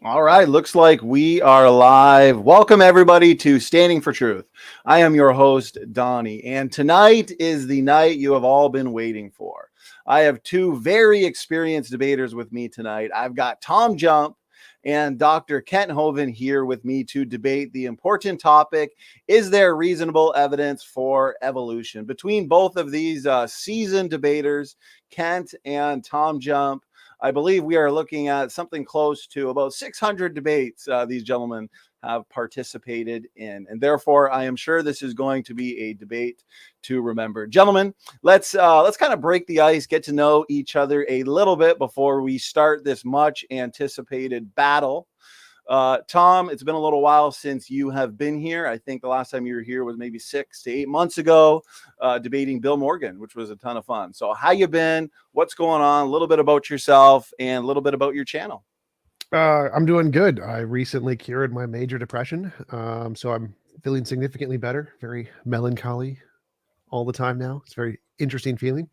All right, looks like we are live. Welcome everybody to Standing for Truth. I am your host, Donnie, and tonight is the night you have all been waiting for. I have two very experienced debaters with me tonight. I've got TJump and Dr. Kent Hovind here with me to debate the important topic, is there reasonable evidence for evolution? Between both of these seasoned debaters, Kent and TJump, I believe we are looking at something close to about 600 debates these gentlemen have participated in. And therefore, I am sure this is going to be a debate to remember. Gentlemen, let's kind of break the ice, get to know each other a little bit before we start this much anticipated battle. Tom, it's been a little while since you have been here. I think the last time you were here was maybe 6 to 8 months ago, debating Bill Morgan, which was a ton of fun. So how you been? What's going on? A little bit about yourself and a little bit about your channel. I'm doing good. I recently cured my major depression. So I'm feeling significantly better, very melancholy all the time now. It's a very interesting feeling.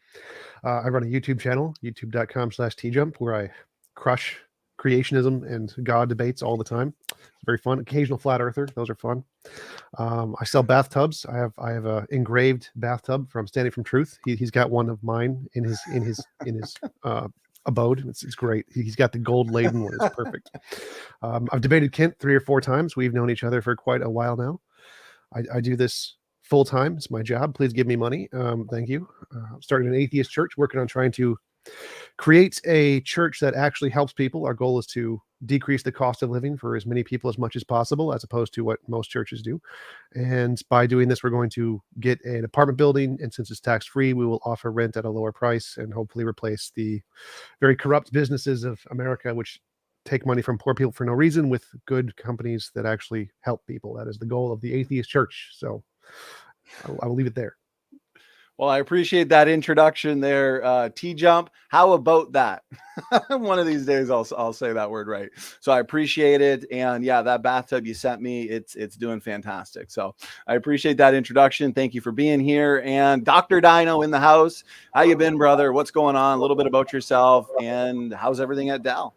I run a YouTube channel, youtube.com/TJump, where I crush creationism and God debates all the time. It's very fun. Occasional flat earther. Those are fun. I sell bathtubs. I have a engraved bathtub from Standing for Truth. He's got one of mine in his abode. It's great. He's got the gold laden one. It's perfect. I've debated Kent 3 or 4 times. We've known each other for quite a while now. I do this full time. It's my job. Please give me money. Thank you. I'm starting an atheist church, working on trying to create a church that actually helps people. Our goal is to decrease the cost of living for as many people as much as possible, as opposed to what most churches do. And by doing this, we're going to get an apartment building. And since it's tax-free, we will offer rent at a lower price and hopefully replace the very corrupt businesses of America, which take money from poor people for no reason, with good companies that actually help people. That is the goal of the atheist church. So I will leave it there. Well, I appreciate that introduction there, TJump. How about that? One of these days, I'll say that word right. So I appreciate it, and yeah, that bathtub you sent me, it's doing fantastic. So I appreciate that introduction. Thank you for being here. And Dr. Dino in the house. How you been, brother? What's going on? A little bit about yourself, and how's everything at Dal?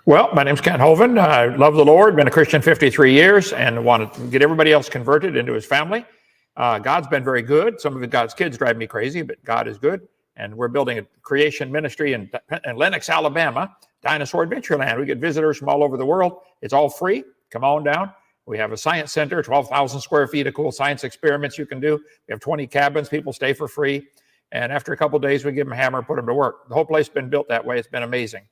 Well, my name's Kent Hovind. I love the Lord. Been a Christian 53 years, and want to get everybody else converted into His family. God's been very good. Some of God's kids drive me crazy, but God is good. And we're building a creation ministry in Lenox, Alabama, Dinosaur Adventureland. We get visitors from all over the world. It's all free. Come on down. We have a science center, 12,000 square feet of cool science experiments you can do. We have 20 cabins. People stay for free. And after a couple of days, we give them a hammer, put them to work. The whole place has been built that way. It's been amazing.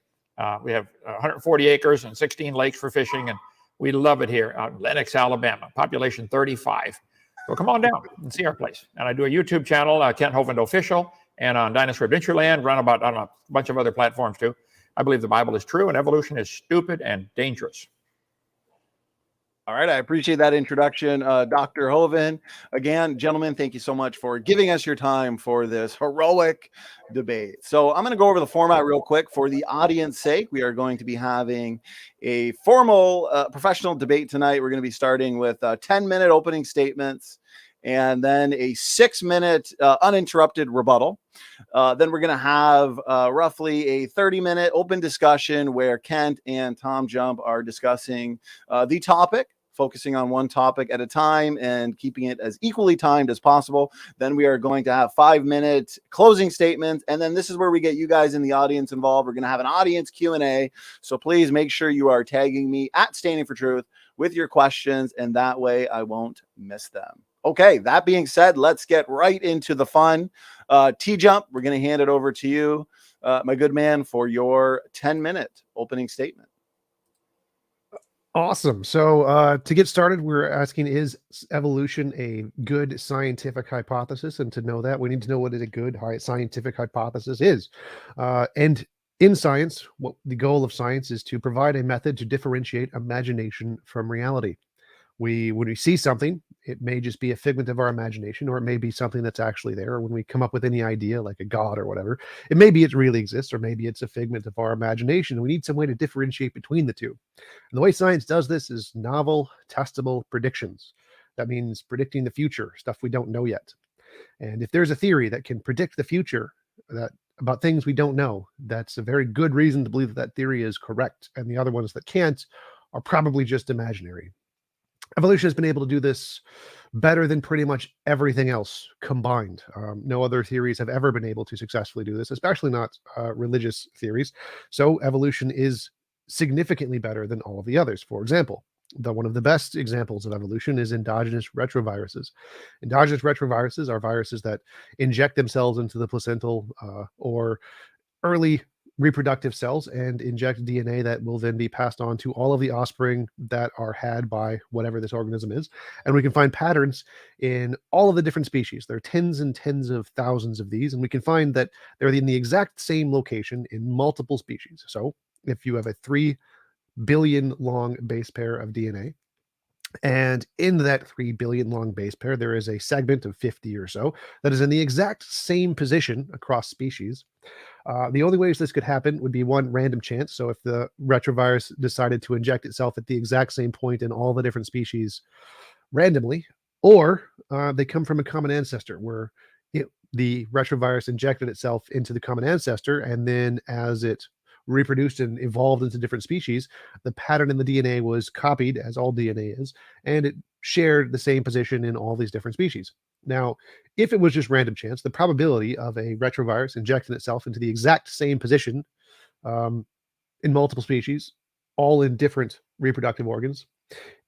We have 140 acres and 16 lakes for fishing, and we love it here out in Lenox, Alabama. Population 35. So come on down and see our place. And I do a YouTube channel, Kent Hovind Official, and on Dinosaur Adventureland, run about on a bunch of other platforms too. I believe the Bible is true and evolution is stupid and dangerous. All right, I appreciate that introduction, Dr. Hovind. Again, gentlemen, thank you so much for giving us your time for this heroic debate. So I'm going to go over the format real quick for the audience's sake. We are going to be having a formal professional debate tonight. We're going to be starting with 10-minute opening statements and then a 6-minute uninterrupted rebuttal. Then we're going to have roughly a 30-minute open discussion where Kent and TJump are discussing the topic, focusing on one topic at a time and keeping it as equally timed as possible. Then we are going to have 5-minute closing statements. And then this is where we get you guys in the audience involved. We're going to have an audience Q&A. So please make sure you are tagging me at Standing for Truth with your questions, and that way I won't miss them. Okay, that being said, let's get right into the fun. TJump, we're going to hand it over to you, my good man, for your 10-minute opening statement. Awesome. So to get started, we're asking, is evolution a good scientific hypothesis? And to know that, we need to know what a good scientific hypothesis is. And in science, what the goal of science is to provide a method to differentiate imagination from reality. When we see something, it may just be a figment of our imagination, or it may be something that's actually there. Or when we come up with any idea, like a god or whatever, it may be it really exists, or maybe it's a figment of our imagination. We need some way to differentiate between the two. And the way science does this is novel, testable predictions. That means predicting the future, stuff we don't know yet. And if there's a theory that can predict the future, that about things we don't know, that's a very good reason to believe that that theory is correct. And the other ones that can't are probably just imaginary. Evolution has been able to do this better than pretty much everything else combined. No other theories have ever been able to successfully do this, especially not religious theories. So evolution is significantly better than all of the others. For example, one of the best examples of evolution is endogenous retroviruses. Endogenous retroviruses are viruses that inject themselves into the placental or early reproductive cells and inject DNA that will then be passed on to all of the offspring that are had by whatever this organism is. And we can find patterns in all of the different species. There are tens and tens of thousands of these, and we can find that they're in the exact same location in multiple species. So if you have a 3 billion long base pair of DNA, and in that 3 billion long base pair, there is a segment of 50 or so that is in the exact same position across species. The only ways this could happen would be one, random chance. So if the retrovirus decided to inject itself at the exact same point in all the different species randomly, or they come from a common ancestor where the retrovirus injected itself into the common ancestor, and then as it reproduced and evolved into different species, the pattern in the DNA was copied, as all DNA is, and it shared the same position in all these different species. Now, if it was just random chance, the probability of a retrovirus injecting itself into the exact same position in multiple species, all in different reproductive organs,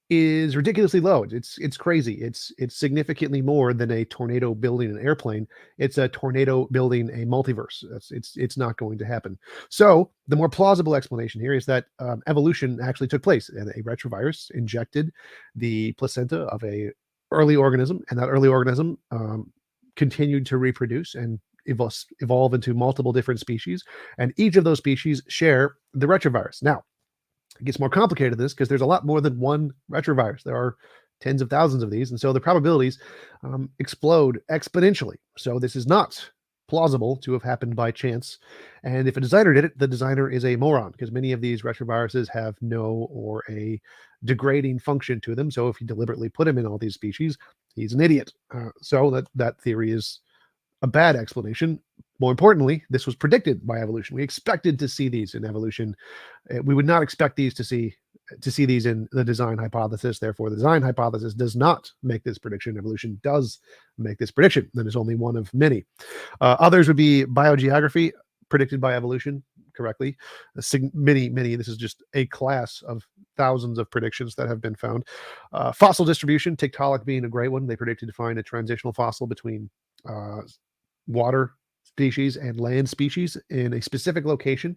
is ridiculously low. It's crazy. It's significantly more than a tornado building an airplane. It's a tornado building a multiverse. It's not going to happen. So the more plausible explanation here is that evolution actually took place, and a retrovirus injected the placenta of a early organism, and that early organism continued to reproduce and evolve into multiple different species, and each of those species share the retrovirus. Now, it gets more complicated than this because there's a lot more than one retrovirus. There are tens of thousands of these, and so the probabilities explode exponentially. So this is not plausible to have happened by chance. And if a designer did it, the designer is a moron, because many of these retroviruses have no or a degrading function to them. So if you deliberately put him in all these species, he's an idiot. So that theory is a bad explanation. More importantly, this was predicted by evolution. We expected to see these in evolution. We would not expect to see these in the design hypothesis. Therefore, the design hypothesis does not make this prediction. Evolution does make this prediction. That is only one of many. Others would be biogeography, predicted by evolution correctly. Many. This is just a class of thousands of predictions that have been found. Fossil distribution, Tiktaalik being a great one. They predicted to find a transitional fossil between water species and land species in a specific location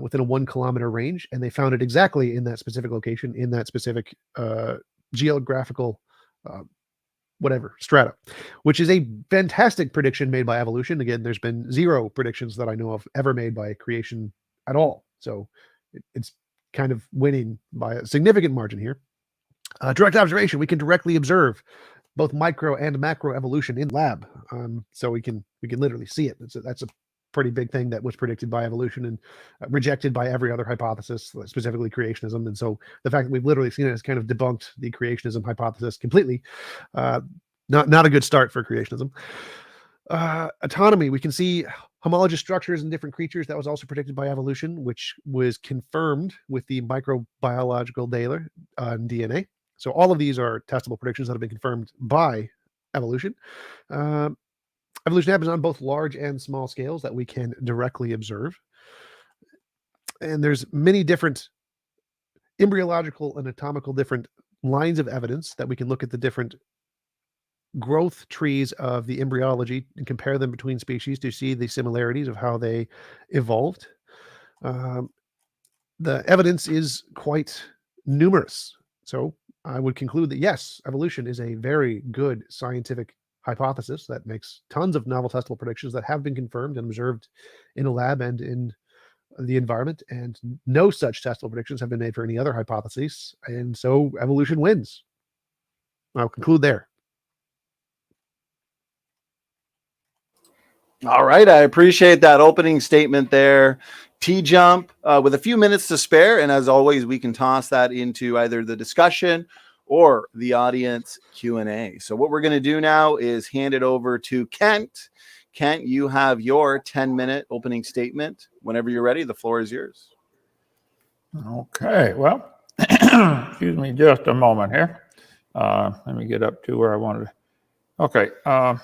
within a 1 kilometer range, and they found it exactly in that specific location, in that specific geographical strata, which is a fantastic prediction made by evolution. Again, there's been 0 predictions that I know of ever made by creation at all, so it's kind of winning by a significant margin here. Direct observation, we can directly observe both micro and macro evolution in lab. So we can literally see it. That's a pretty big thing that was predicted by evolution and rejected by every other hypothesis, specifically creationism. And so the fact that we've literally seen it has kind of debunked the creationism hypothesis completely. Not a good start for creationism. Autonomy, we can see homologous structures in different creatures. That was also predicted by evolution, which was confirmed with the microbiological data on DNA. So all of these are testable predictions that have been confirmed by evolution. Evolution happens on both large and small scales that we can directly observe. And there's many different embryological and anatomical different lines of evidence that we can look at the different growth trees of the embryology and compare them between species to see the similarities of how they evolved. The evidence is quite numerous. So I would conclude that yes, evolution is a very good scientific hypothesis that makes tons of novel testable predictions that have been confirmed and observed in a lab and in the environment, and no such testable predictions have been made for any other hypotheses, and so evolution wins. I'll conclude there. All right, I appreciate that opening statement there. TJump, with a few minutes to spare, and as always, we can toss that into either the discussion or the audience Q&A. So what we're going to do now is hand it over to Kent. Kent, you have your 10-minute opening statement. Whenever you're ready, the floor is yours. Okay, well, excuse me just a moment here. Let me get up to where I wanted to. Okay. I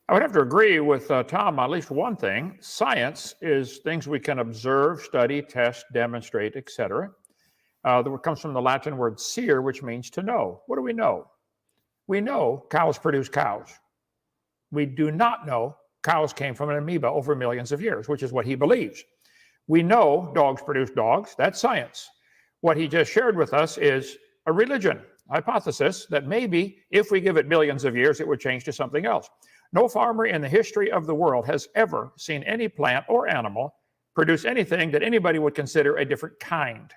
would have to agree with Tom on at least one thing. Science is things we can observe, study, test, demonstrate, etc. That comes from the Latin word "seer," which means to know. What do we know? We know cows produce cows. We do not know cows came from an amoeba over millions of years, which is what he believes. We know dogs produce dogs. That's science. What he just shared with us is a religion hypothesis that maybe if we give it millions of years, it would change to something else. No farmer in the history of the world has ever seen any plant or animal produce anything that anybody would consider a different kind.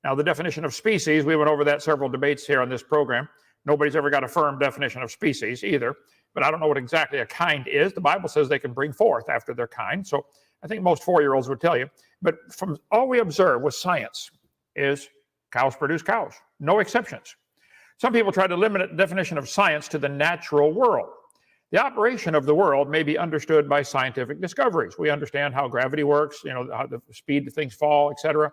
Now, the definition of species, we went over that several debates here on this program. Nobody's ever got a firm definition of species either, but I don't know what exactly a kind is. The Bible says they can bring forth after their kind, so I think most 4-year-olds would tell you. But from all we observe with science is cows produce cows, no exceptions. Some people try to limit the definition of science to the natural world. The operation of the world may be understood by scientific discoveries. We understand how gravity works, how the speed that things fall, etc.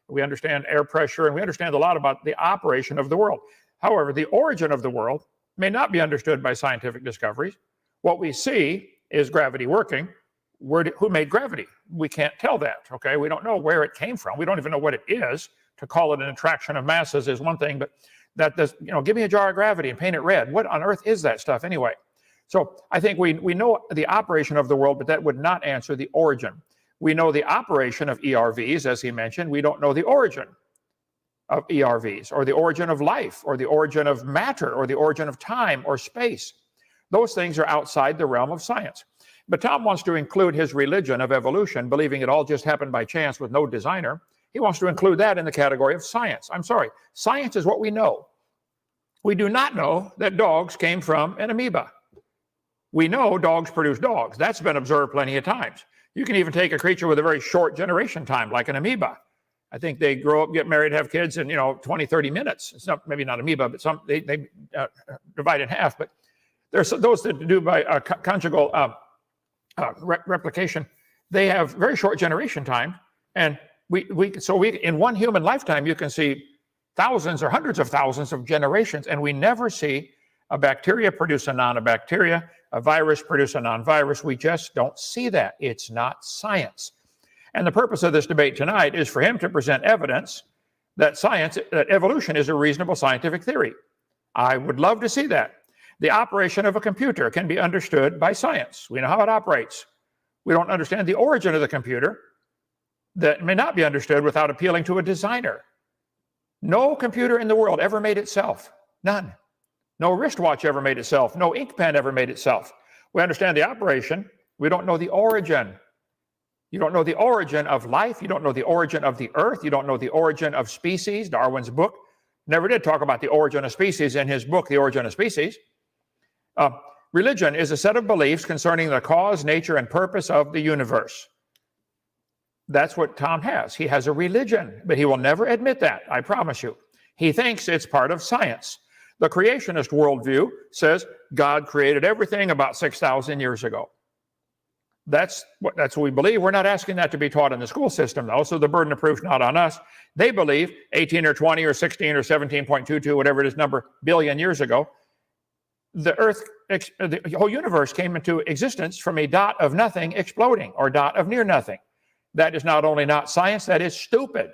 We understand air pressure, and we understand a lot about the operation of the world. However, the origin of the world may not be understood by scientific discoveries. What we see is gravity working. Who made gravity? We can't tell that, okay? We don't know where it came from. We don't even know what it is. To call it an attraction of masses is one thing, but that does, give me a jar of gravity and paint it red. What on earth is that stuff anyway? So I think we know the operation of the world, but that would not answer the origin. We know the operation of ERVs, as he mentioned. We don't know the origin of ERVs, or the origin of life, or the origin of matter, or the origin of time or space. Those things are outside the realm of science. But Tom wants to include his religion of evolution, believing it all just happened by chance with no designer. He wants to include that in the category of science. I'm sorry, science is what we know. We do not know that dogs came from an amoeba. We know dogs produce dogs. That's been observed plenty of times. You can even take a creature with a very short generation time, like an amoeba. I think they grow up, get married, have kids in 20, 30 minutes. It's not, maybe not amoeba, but they divide in half. But there's those that do by conjugal replication. They have very short generation time, and we in one human lifetime you can see thousands or hundreds of thousands of generations, and we never see a bacteria produce a non-bacteria, a virus produce a non-virus. We just don't see that. It's not science. And the purpose of this debate tonight is for him to present evidence that evolution is a reasonable scientific theory. I would love to see that. The operation of a computer can be understood by science. We know how it operates. We don't understand the origin of the computer. That may not be understood without appealing to a designer. No computer in the world ever made itself. None. No wristwatch ever made itself. No ink pen ever made itself. We understand the operation. We don't know the origin. You don't know the origin of life. You don't know the origin of the earth. You don't know the origin of species. Darwin's book never did talk about the origin of species in his book, The Origin of Species. Religion is a set of beliefs concerning the cause, nature, and purpose of the universe. That's what Tom has. He has a religion, but he will never admit that, I promise you. He thinks it's part of science. The creationist worldview says God created everything about 6,000 years ago. That's what we believe. We're not asking that to be taught in the school system, though, so the burden of proof is not on us. They believe 18 or 20 or 16 or 17.22, whatever it is, billion years ago, the earth, the whole universe came into existence from a dot of nothing exploding, or dot of near nothing. That is not only not science, that is stupid.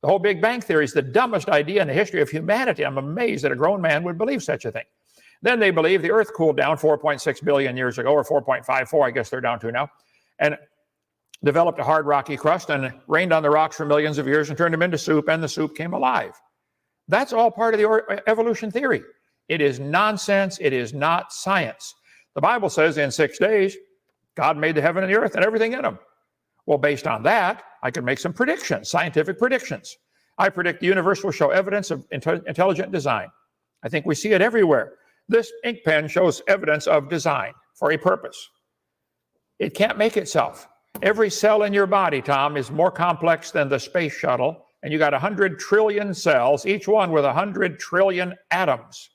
The whole Big Bang Theory is the dumbest idea in the history of humanity. I'm amazed that a grown man would believe such a thing. Then they believe the earth cooled down 4.6 billion years ago, or 4.54, I guess they're down to now, and developed a hard rocky crust and rained on the rocks for millions of years and turned them into soup, and the soup came alive. That's all part of the evolution theory. It is nonsense. It is not science. The Bible says in 6 days, God made the heaven and the earth and everything in them. Well, based on that, I can make some predictions, scientific predictions. I predict the universe will show evidence of intelligent design. I think we see it everywhere. This ink pen shows evidence of design for a purpose. It can't make itself. Every cell in your body, Tom, is more complex than the space shuttle, and you got 100 trillion cells, each one with 100 trillion atoms.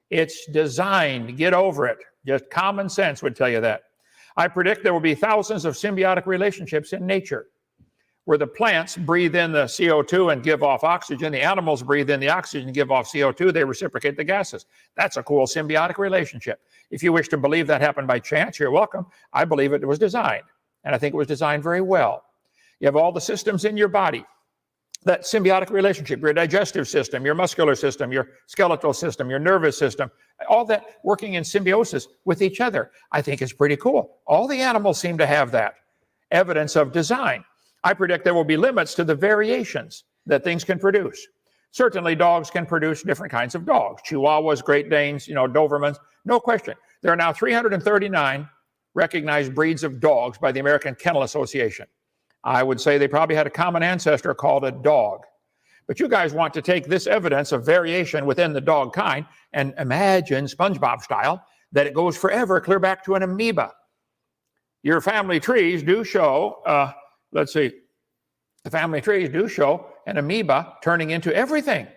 It's designed. Get over it. Just common sense would tell you that. I predict there will be thousands of symbiotic relationships in nature, where the plants breathe in the CO2 and give off oxygen. The animals breathe in the oxygen and give off CO2. They reciprocate the gases. That's a cool symbiotic relationship. If you wish to believe that happened by chance, you're welcome. I believe it was designed, and I think it was designed very well. You have all the systems in your body. That symbiotic relationship, your digestive system, your muscular system, your skeletal system, your nervous system, all that working in symbiosis with each other, I think is pretty cool. All the animals seem to have that evidence of design. I predict there will be limits to the variations that things can produce. Certainly dogs can produce different kinds of dogs. Chihuahuas, Great Danes, Dobermans, no question. There are now 339 recognized breeds of dogs by the American Kennel Association. I would say they probably had a common ancestor called a dog. But you guys want to take this evidence of variation within the dog kind and imagine, SpongeBob style, that it goes forever, clear back to an amoeba. Your family trees do show, the family trees do show an amoeba turning into everything.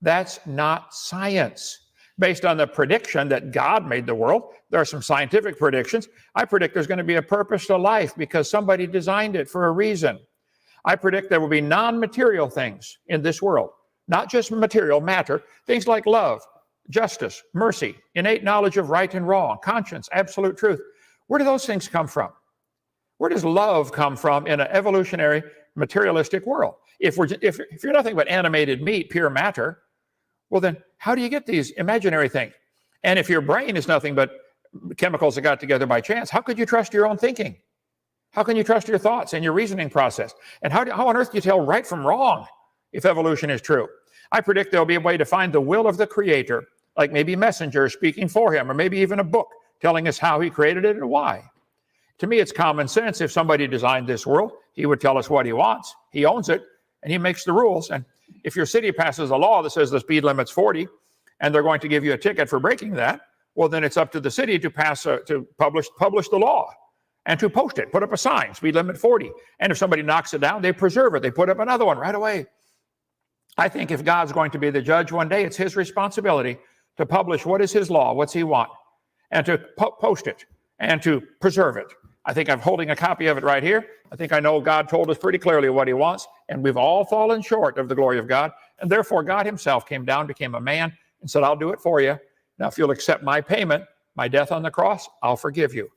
That's not science. Based on the prediction that God made the world, there are some scientific predictions. I predict there's going to be a purpose to life because somebody designed it for a reason. I predict there will be non-material things in this world, not just material matter, things like love, justice, mercy, innate knowledge of right and wrong, conscience, absolute truth. Where do those things come from? Where does love come from in an evolutionary, materialistic world? If you're nothing but animated meat, pure matter, well then, how do you get these imaginary things? And if your brain is nothing but chemicals that got together by chance, how could you trust your own thinking? How can you trust your thoughts and your reasoning process? And how on earth do you tell right from wrong if evolution is true? I predict there'll be a way to find the will of the Creator, like maybe messengers speaking for him, or maybe even a book telling us how he created it and why. To me, it's common sense. If somebody designed this world, he would tell us what he wants. He owns it, and he makes the rules. And if your city passes a law that says the speed limit's 40, and they're going to give you a ticket for breaking that, well, then it's up to the city to publish the law and to post it, put up a sign, speed limit 40. And if somebody knocks it down, they preserve it. They put up another one right away. I think if God's going to be the judge one day, it's his responsibility to publish what is his law, what's he want, and to post it and to preserve it. I think I'm holding a copy of it right here. I think I know God told us pretty clearly what he wants, and we've all fallen short of the glory of God. And therefore, God himself came down, became a man, and said, I'll do it for you. Now, if you'll accept my payment, my death on the cross, I'll forgive you.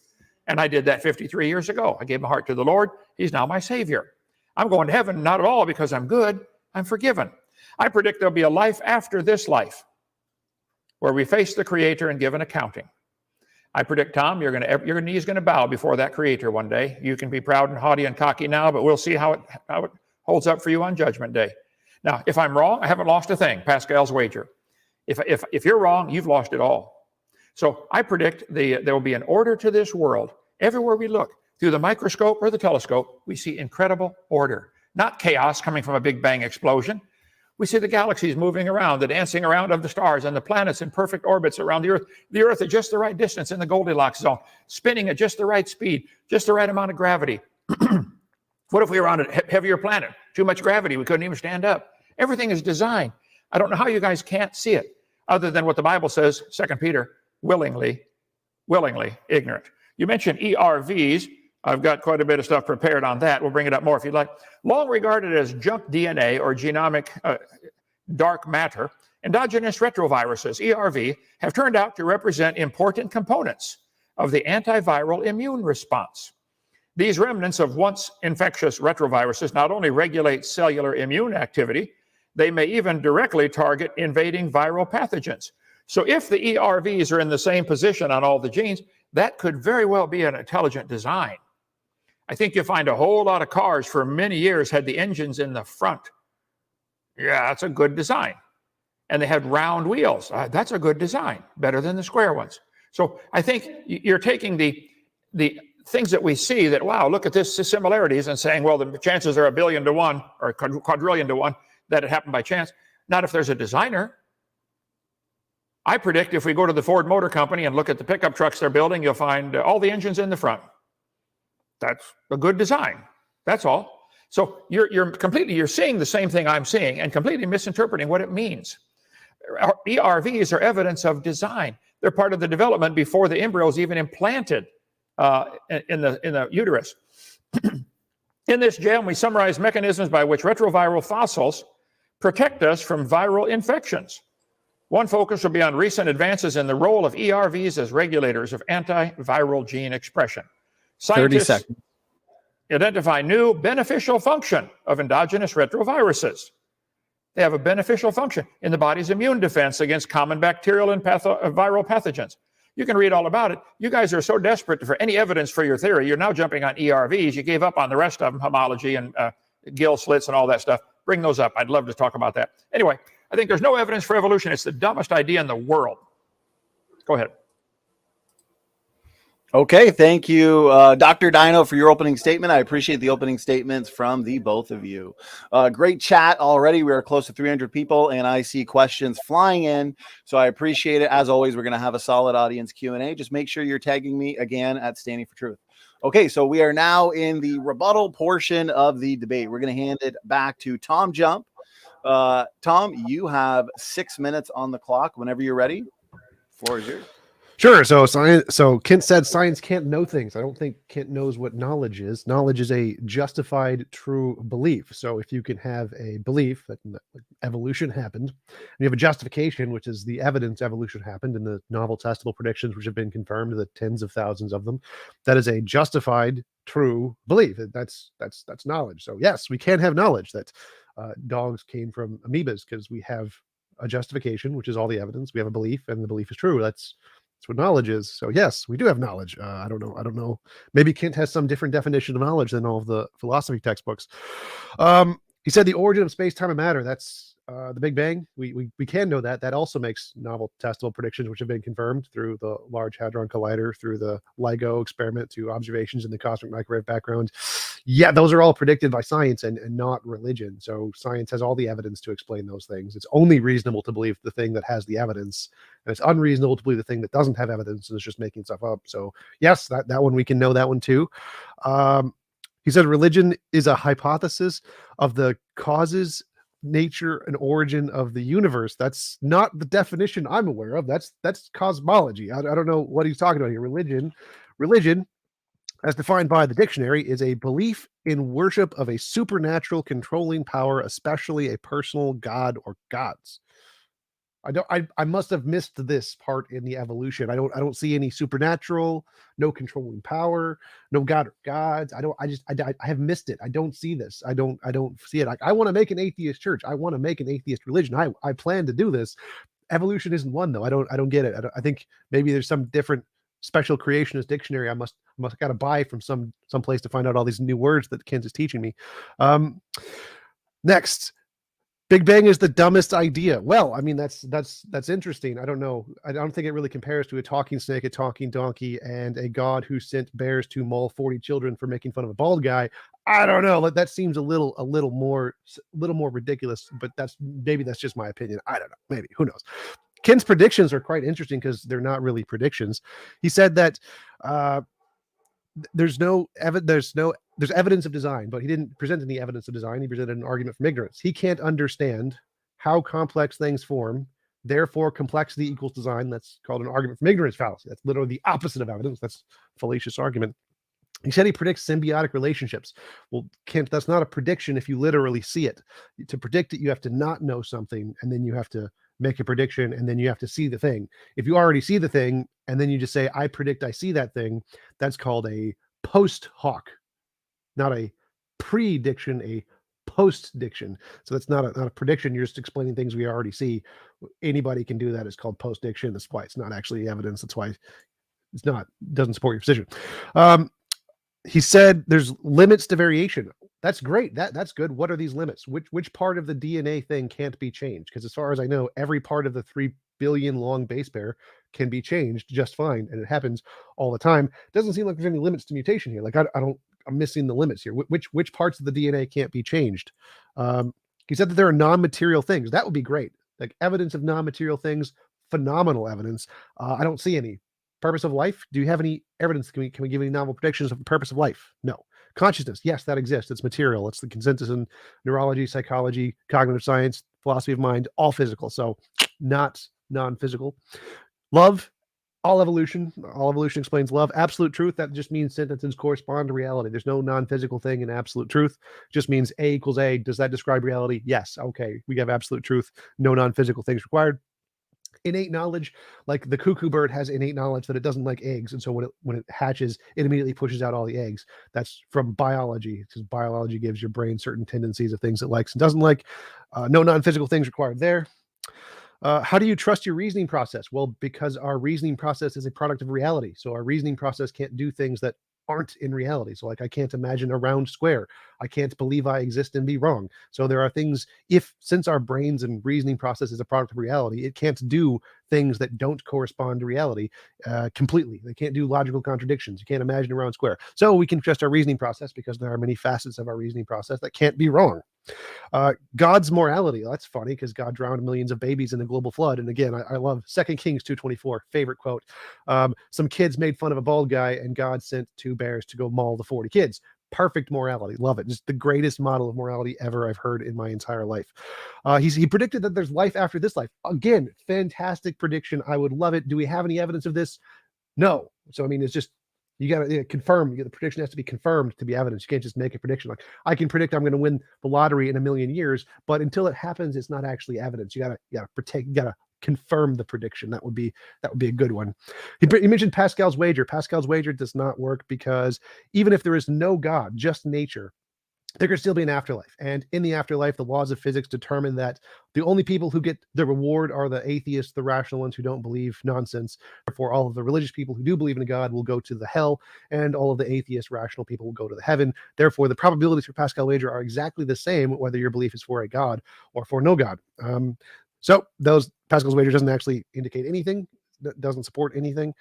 And I did that 53 years ago. I gave my heart to the Lord. He's now my Savior. I'm going to heaven, not at all because I'm good. I'm forgiven. I predict there'll be a life after this life where we face the Creator and give an accounting. I predict, Tom, your knee's going to bow before that Creator one day. You can be proud and haughty and cocky now, but we'll see how it holds up for you on Judgment Day. Now, if I'm wrong, I haven't lost a thing. Pascal's wager. If you're wrong, you've lost it all. So I predict there will be an order to this world. Everywhere we look, through the microscope or the telescope, we see incredible order. Not chaos coming from a big bang explosion. We see the galaxies moving around, the dancing around of the stars, and the planets in perfect orbits around the Earth. The Earth at just the right distance in the Goldilocks zone, spinning at just the right speed, just the right amount of gravity. What if we were on a heavier planet? Too much gravity, we couldn't even stand up. Everything is designed. I don't know how you guys can't see it, other than what the Bible says, 2 Peter, willingly ignorant. You mentioned ERVs. I've got quite a bit of stuff prepared on that. We'll bring it up more if you'd like. Long regarded as junk DNA or genomic dark matter, endogenous retroviruses, ERV, have turned out to represent important components of the antiviral immune response. These remnants of once infectious retroviruses not only regulate cellular immune activity, they may even directly target invading viral pathogens. So if the ERVs are in the same position on all the genes, that could very well be an intelligent design. I think you'll find a whole lot of cars for many years had the engines in the front. Yeah, that's a good design. And they had round wheels. That's a good design, better than the square ones. So I think you're taking the things that we see that, wow, look at this similarities, and saying, well, the chances are 1 billion to 1 or quadrillion to 1 that it happened by chance. Not if there's a designer. I predict if we go to the Ford Motor Company and look at the pickup trucks they're building, you'll find all the engines in the front. That's a good design. That's all. So you're seeing the same thing I'm seeing and completely misinterpreting what it means. ERVs are evidence of design. They're part of the development before the embryo is even implanted in the uterus. In this gem, we summarize mechanisms by which retroviral fossils protect us from viral infections. One focus will be on recent advances in the role of ERVs as regulators of antiviral gene expression. 30 Scientists seconds. identify new beneficial function of endogenous retroviruses. They have a beneficial function in the body's immune defense against common bacterial and viral pathogens. You can read all about it. You guys are so desperate for any evidence for your theory, you're now jumping on ERVs. You gave up on the rest of them, homology and gill slits and all that stuff. Bring those up. I'd love to talk about that. Anyway, I think there's no evidence for evolution. It's the dumbest idea in the world. Go ahead. Okay, thank you, Dr. Dino, for your opening statement. I appreciate the opening statements from the both of you. Great chat already. We are close to 300 people, and I see questions flying in, so I appreciate it. As always, we're going to have a solid audience Q&A. Just make sure you're tagging me again at Standing for Truth. Okay, so we are now in the rebuttal portion of the debate. We're going to hand it back to TJump. Tom, you have 6 minutes on the clock. Whenever you're ready, floor is yours. Sure. So Kent said science can't know things. I don't think Kent knows what knowledge is. Knowledge is a justified true belief. So if you can have a belief that evolution happened, and you have a justification, which is the evidence evolution happened, and the novel testable predictions, which have been confirmed, the tens of thousands of them, that is a justified true belief. That's knowledge. So yes, we can have knowledge that dogs came from amoebas because we have a justification, which is all the evidence. We have a belief, and the belief is true. That's what knowledge is. So yes, we do have knowledge. I don't know. Maybe Kent has some different definition of knowledge than all of the philosophy textbooks. He said the origin of space, time, and matter. That's the Big Bang. We can know that. That also makes novel testable predictions, which have been confirmed through the Large Hadron Collider, through the LIGO experiment, to observations in the cosmic microwave background. Yeah, those are all predicted by science and not religion. So science has all the evidence to explain those things. It's only reasonable to believe the thing that has the evidence, and it's unreasonable to believe the thing that doesn't have evidence and is just making stuff up. So yes, that one we can know that one too. He said religion is a hypothesis of the causes, nature, and origin of the universe. That's not the definition I'm aware of. That's cosmology. I don't know what he's talking about here. Religion, as defined by the dictionary, is a belief in worship of a supernatural controlling power, especially a personal god or gods. I must have missed this part in the evolution. I don't see any supernatural, no controlling power, no god or gods. I have missed it. I don't see this. I don't see it. I want to make an atheist church. I want to make an atheist religion. I plan to do this. Evolution isn't one though. I don't get it. I think maybe there's some different special creationist dictionary I must got to buy from some place to find out all these new words that Kent is teaching me. Next, Big Bang is the dumbest idea. Well, I mean, that's interesting. I don't know. I don't think it really compares to a talking snake, a talking donkey, and a god who sent bears to maul 40 children for making fun of a bald guy. I don't know. That seems a little more ridiculous, but maybe that's just my opinion. I don't know. Maybe. Who knows? Kent's predictions are quite interesting because they're not really predictions. He said that there's evidence of design, but he didn't present any evidence of design. He presented an argument from ignorance. He can't understand how complex things form. Therefore, complexity equals design. That's called an argument from ignorance fallacy. That's literally the opposite of evidence. That's a fallacious argument. He said he predicts symbiotic relationships. Well, Kent, that's not a prediction if you literally see it. To predict it, you have to not know something, and then you have to make a prediction, and then you have to see the thing. If you already see the thing, and then you just say, I predict I see that thing, that's called a post hoc, not a prediction, a post-diction. So that's not a prediction. You're just explaining things we already see. Anybody can do that. It's called post-diction. That's why it's not actually evidence. That's why doesn't support your position. He said there's limits to variation. That's great. That's good. What are these limits? Which part of the DNA thing can't be changed? Because as far as I know, every part of the 3 billion long base pair can be changed just fine, and it happens all the time. Doesn't seem like there's any limits to mutation here. Like I'm missing the limits here. Which parts of the DNA can't be changed? He said that there are non-material things. That would be great. Like evidence of non-material things, phenomenal evidence. I don't see any. Purpose of life? Do you have any evidence? Can we give any novel predictions of the purpose of life? No. Consciousness? Yes, that exists. It's material. It's the consensus in neurology, psychology, cognitive science, philosophy of mind, all physical. So not non-physical. Love, all evolution explains love. Absolute truth, that just means sentences correspond to reality. There's no non-physical thing in absolute truth. It just means A equals A. Does that describe reality? Yes. Okay, we have absolute truth. No non-physical things required. Innate knowledge, like the cuckoo bird has innate knowledge that it doesn't like eggs, and so when it hatches, it immediately pushes out all the eggs. That's from biology, because biology gives your brain certain tendencies of things it likes and doesn't like. No non-physical things required there. How do you trust your reasoning process? Well, because our reasoning process is a product of reality. So our reasoning process can't do things that aren't in reality. So like, I can't imagine a round square. I can't believe I exist and be wrong. So there are things, since our brains and reasoning process is a product of reality, it can't do things that don't correspond to reality completely. They can't do logical contradictions. You can't imagine a round square. So we can trust our reasoning process because there are many facets of our reasoning process that can't be wrong. God's morality. Well, that's funny because God drowned millions of babies in the global flood. And again, I love 2 Kings 2:24, favorite quote. Some kids made fun of a bald guy and God sent 2 bears to go maul the 40 kids. Perfect morality. Love it. Just the greatest model of morality ever I've heard in my entire life. He predicted that there's life after this life. Again, fantastic prediction. I would love it. Do we have any evidence of this? No. So, I mean, it's just, you got to confirm. The prediction has to be confirmed to be evidence. You can't just make a prediction. Like, I can predict I'm going to win the lottery in 1,000,000 years, but until it happens, it's not actually evidence. You got to confirm the prediction. That would be a good one. He mentioned Pascal's wager. Pascal's wager does not work because even if there is no God, just nature, there could still be an afterlife. And in the afterlife, the laws of physics determine that the only people who get the reward are the atheists, the rational ones who don't believe nonsense. Therefore, all of the religious people who do believe in a God will go to the hell, and all of the atheist, rational people will go to the heaven. Therefore, the probabilities for Pascal wager are exactly the same, whether your belief is for a God or for no God. So Pascal's wager doesn't actually indicate anything, doesn't support anything.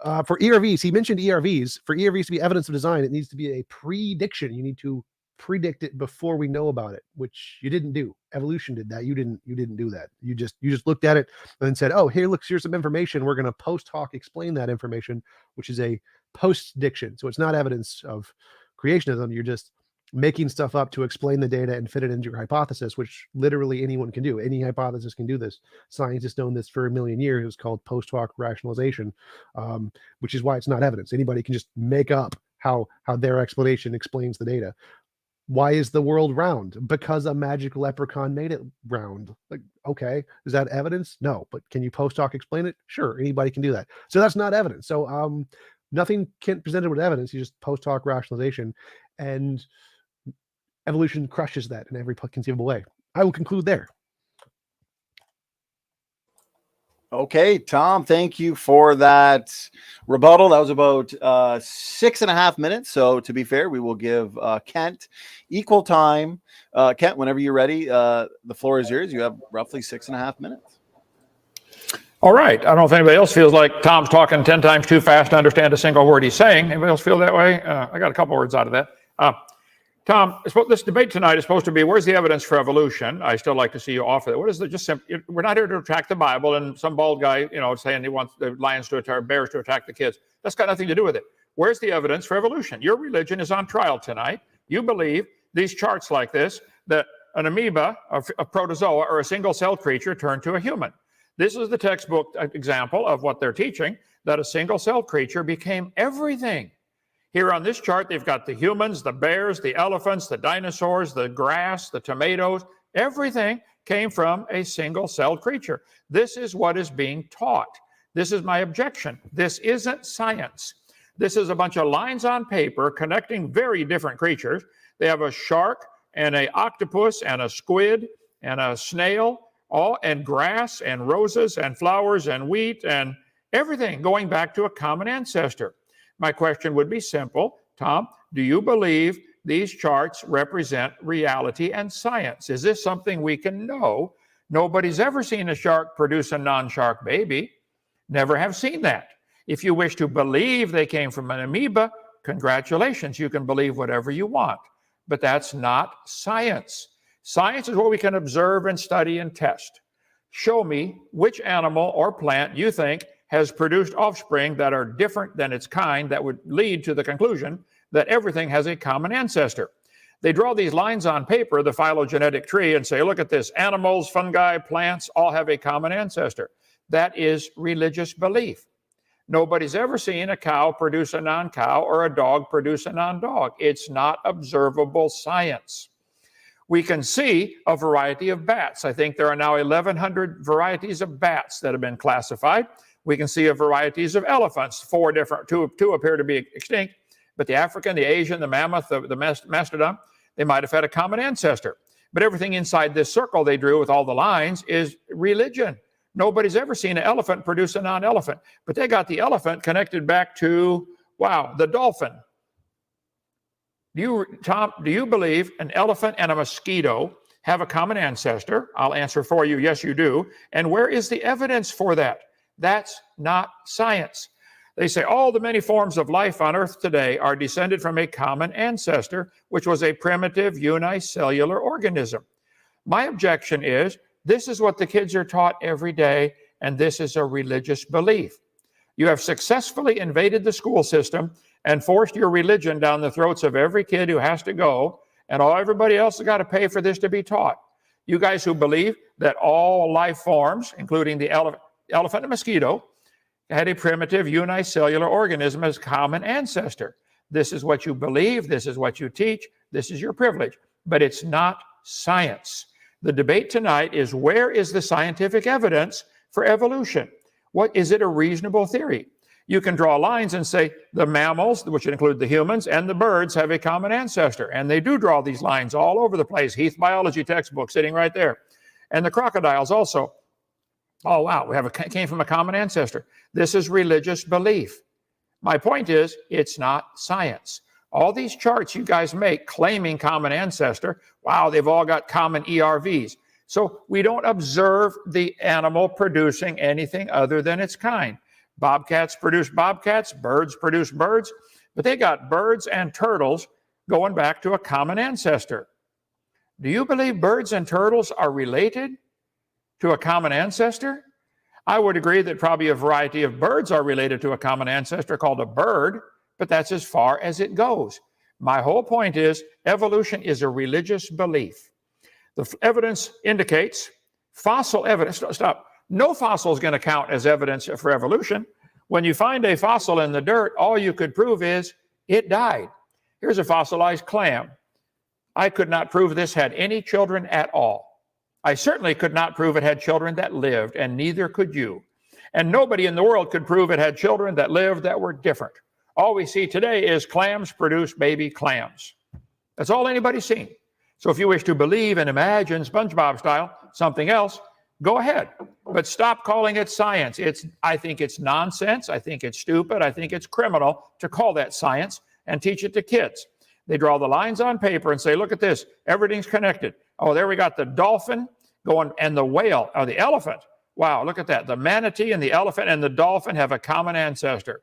For ERVs, he mentioned ERVs. For ERVs to be evidence of design, it needs to be a prediction. You need to predict it before we know about it, which you didn't do. Evolution did that. You didn't do that. You just looked at it and then said, oh, here's some information. We're going to post hoc explain that information, which is a post-diction. So it's not evidence of creationism. You're just making stuff up to explain the data and fit it into your hypothesis, which literally anyone can do. Any hypothesis can do this. Scientists known this for 1,000,000 years. It was called post hoc rationalization, which is why it's not evidence. Anybody can just make up how their explanation explains the data. Why is the world round? Because a magic leprechaun made it round. Like, okay, is that evidence? No, but can you post hoc explain it? Sure, anybody can do that. So that's not evidence. So nothing can presented with evidence. You just post hoc rationalization, and evolution crushes that in every conceivable way. I will conclude there. Okay, Tom, thank you for that rebuttal. That was about 6.5 minutes. So to be fair, we will give Kent equal time. Kent, whenever you're ready, the floor is yours. You have roughly 6.5 minutes. All right. I don't know if anybody else feels like Tom's talking 10 times too fast to understand a single word he's saying. Anybody else feel that way? I got a couple words out of that. Tom, this debate tonight is supposed to be, where's the evidence for evolution? I still like to see you offer that. What is the we're not here to attack the Bible and some bald guy, saying he wants the lions to attack, bears to attack the kids. That's got nothing to do with it. Where's the evidence for evolution? Your religion is on trial tonight. You believe these charts like this, that an amoeba, a protozoa, or a single-celled creature turned to a human. This is the textbook example of what they're teaching, that a single-celled creature became everything. Here on this chart, they've got the humans, the bears, the elephants, the dinosaurs, the grass, the tomatoes. Everything came from a single-celled creature. This is what is being taught. This is my objection. This isn't science. This is a bunch of lines on paper connecting very different creatures. They have a shark and an octopus and a squid and a snail, and grass and roses and flowers and wheat and everything going back to a common ancestor. My question would be simple. Tom, do you believe these charts represent reality and science? Is this something we can know? Nobody's ever seen a shark produce a non-shark baby. Never have seen that. If you wish to believe they came from an amoeba, congratulations, you can believe whatever you want. But that's not science. Science is what we can observe and study and test. Show me which animal or plant you think has produced offspring that are different than its kind that would lead to the conclusion that everything has a common ancestor. They draw these lines on paper, the phylogenetic tree, and say, look at this. Animals, fungi, plants all have a common ancestor. That is religious belief. Nobody's ever seen a cow produce a non-cow or a dog produce a non-dog. It's not observable science. We can see a variety of bats. I think there are now 1,100 varieties of bats that have been classified. We can see varieties of elephants, two appear to be extinct, but the African, the Asian, the mammoth, the mastodon, they might have had a common ancestor. But everything inside this circle they drew with all the lines is religion. Nobody's ever seen an elephant produce a non-elephant, but they got the elephant connected back to, wow, the dolphin. Tom, do you believe an elephant and a mosquito have a common ancestor? I'll answer for you, yes, you do. And where is the evidence for that? That's not science. They say all the many forms of life on Earth today are descended from a common ancestor, which was a primitive unicellular organism. My objection is, this is what the kids are taught every day, and this is a religious belief. You have successfully invaded the school system and forced your religion down the throats of every kid who has to go, and everybody else has got to pay for this to be taught. You guys who believe that all life forms, including the elephant and mosquito, had a primitive unicellular organism as common ancestor. This is what you believe, this is what you teach, this is your privilege, but it's not science. The debate tonight is, where is the scientific evidence for evolution? What is it a reasonable theory? You can draw lines and say the mammals, which include the humans, and the birds have a common ancestor. And they do draw these lines all over the place. Heath biology textbook sitting right there. And the crocodiles also. Oh, wow, came from a common ancestor. This is religious belief. My point is, it's not science. All these charts you guys make claiming common ancestor, wow, they've all got common ERVs. So we don't observe the animal producing anything other than its kind. Bobcats produce bobcats, birds produce birds, but they got birds and turtles going back to a common ancestor. Do you believe birds and turtles are related to a common ancestor? I would agree that probably a variety of birds are related to a common ancestor called a bird, but that's as far as it goes. My whole point is, evolution is a religious belief. The evidence indicates, fossil evidence, stop. No fossil is going to count as evidence for evolution. When you find a fossil in the dirt, all you could prove is it died. Here's a fossilized clam. I could not prove this had any children at all. I certainly could not prove it had children that lived, and neither could you. And nobody in the world could prove it had children that lived that were different. All we see today is clams produce baby clams. That's all anybody's seen. So if you wish to believe and imagine, SpongeBob style, something else, go ahead. But stop calling it science. I think it's nonsense. I think it's stupid. I think it's criminal to call that science and teach it to kids. They draw the lines on paper and say, look at this. Everything's connected. Oh, there we got the dolphin going and the whale, or the elephant. Wow, look at that. The manatee and the elephant and the dolphin have a common ancestor.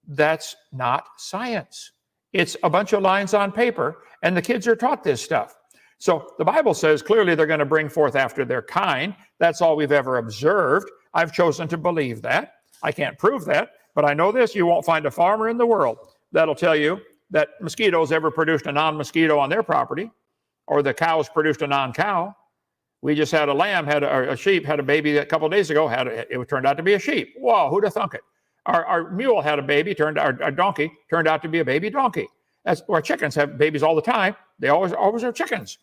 That's not science. It's a bunch of lines on paper, and the kids are taught this stuff. So the Bible says clearly they're going to bring forth after their kind. That's all we've ever observed. I've chosen to believe that. I can't prove that, but I know this: you won't find a farmer in the world that'll tell you that mosquitoes ever produced a non-mosquito on their property, or the cows produced a non-cow. We just had a sheep had a baby a couple of days ago. It turned out to be a sheep. Whoa, who'd have thunk it? Our mule had a baby, our donkey turned out to be a baby donkey. Our chickens have babies all the time. They always are chickens.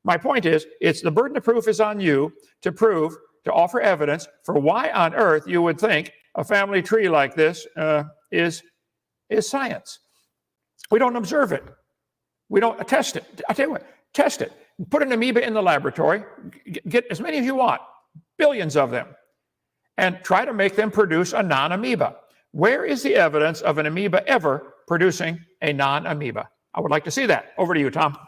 My point is, it's the burden of proof is on you to offer evidence for why on earth you would think a family tree like this is science. We don't observe it. We don't test it. I tell you what, test it. Put an amoeba in the laboratory, get as many as you want, billions of them, and try to make them produce a non-amoeba. Where is the evidence of an amoeba ever producing a non-amoeba? I would like to see that. Over to you, Tom.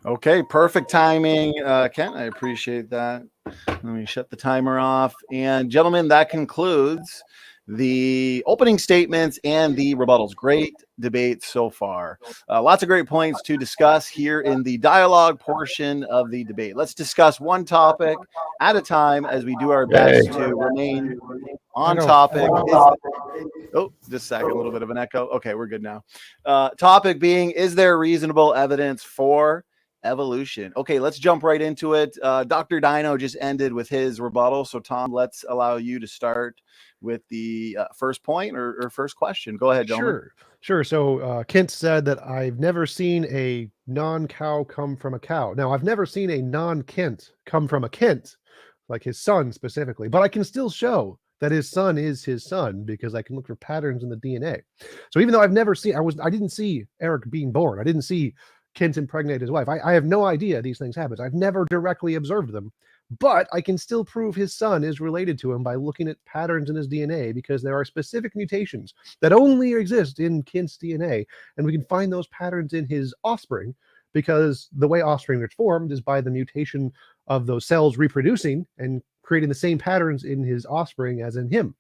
Okay, perfect timing, Kent. I appreciate that. Let me shut the timer off. And gentlemen, that concludes the opening statements and the rebuttals. Great debate so far. Lots of great points to discuss here in the dialogue portion of the debate. Let's discuss one topic at a time as we do our best to remain on topic. Oh, just a second, a little bit of an echo. Okay, we're good now. Topic being, is there reasonable evidence for evolution? Okay, let's jump right into it. Dr. Dino just ended with his rebuttal. So Tom, let's allow you to start with the first point or first question. Go ahead, gentlemen. Sure. So Kent said that I've never seen a non-cow come from a cow. Now, I've never seen a non-Kent come from a Kent, like his son specifically, but I can still show that his son is his son because I can look for patterns in the DNA. So even though I've never seen, I didn't see Eric being born. I didn't see Kent impregnate his wife. I have no idea these things happen. I've never directly observed them, but I can still prove his son is related to him by looking at patterns in his DNA because there are specific mutations that only exist in Kent's DNA. And we can find those patterns in his offspring because the way offspring are formed is by the mutation of those cells reproducing and creating the same patterns in his offspring as in him.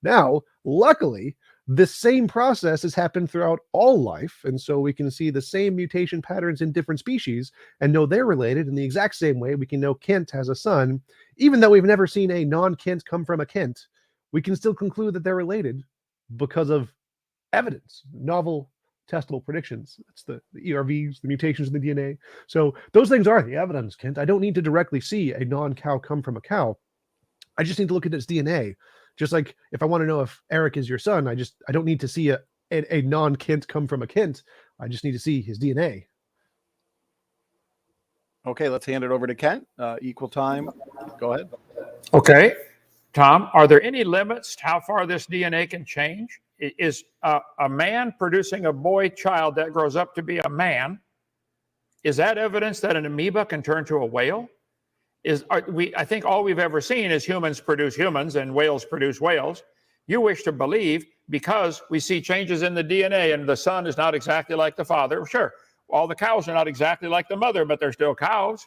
Now, luckily, the same process has happened throughout all life. And so we can see the same mutation patterns in different species and know they're related in the exact same way we can know Kent has a son. Even though we've never seen a non-Kent come from a Kent, we can still conclude that they're related because of evidence, novel testable predictions. It's the ERVs, the mutations in the DNA. So those things are the evidence, Kent. I don't need to directly see a non-cow come from a cow. I just need to look at its DNA. Just like if I want to know if Eric is your son, I don't need to see a non-Kent come from a Kent. I just need to see his DNA. Okay, let's hand it over to Kent. Equal time. Go ahead. Okay. Tom, are there any limits to how far this DNA can change? Is a man producing a boy child that grows up to be a man, is that evidence that an amoeba can turn to a whale? I think all we've ever seen is humans produce humans and whales produce whales. You wish to believe because we see changes in the DNA and the son is not exactly like the father. Sure, all the cows are not exactly like the mother, but they're still cows.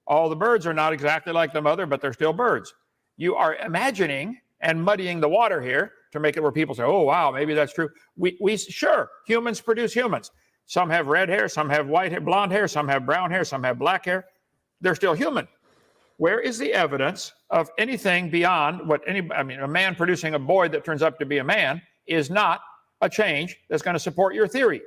All the birds are not exactly like the mother, but they're still birds. You are imagining and muddying the water here to make it where people say, oh, wow, maybe that's true. Sure, humans produce humans. Some have red hair, some have white hair, blonde hair, some have brown hair, some have black hair. They're still human. Where is the evidence of anything beyond a man producing a boy that turns up to be a man is not a change that's going to support your theory.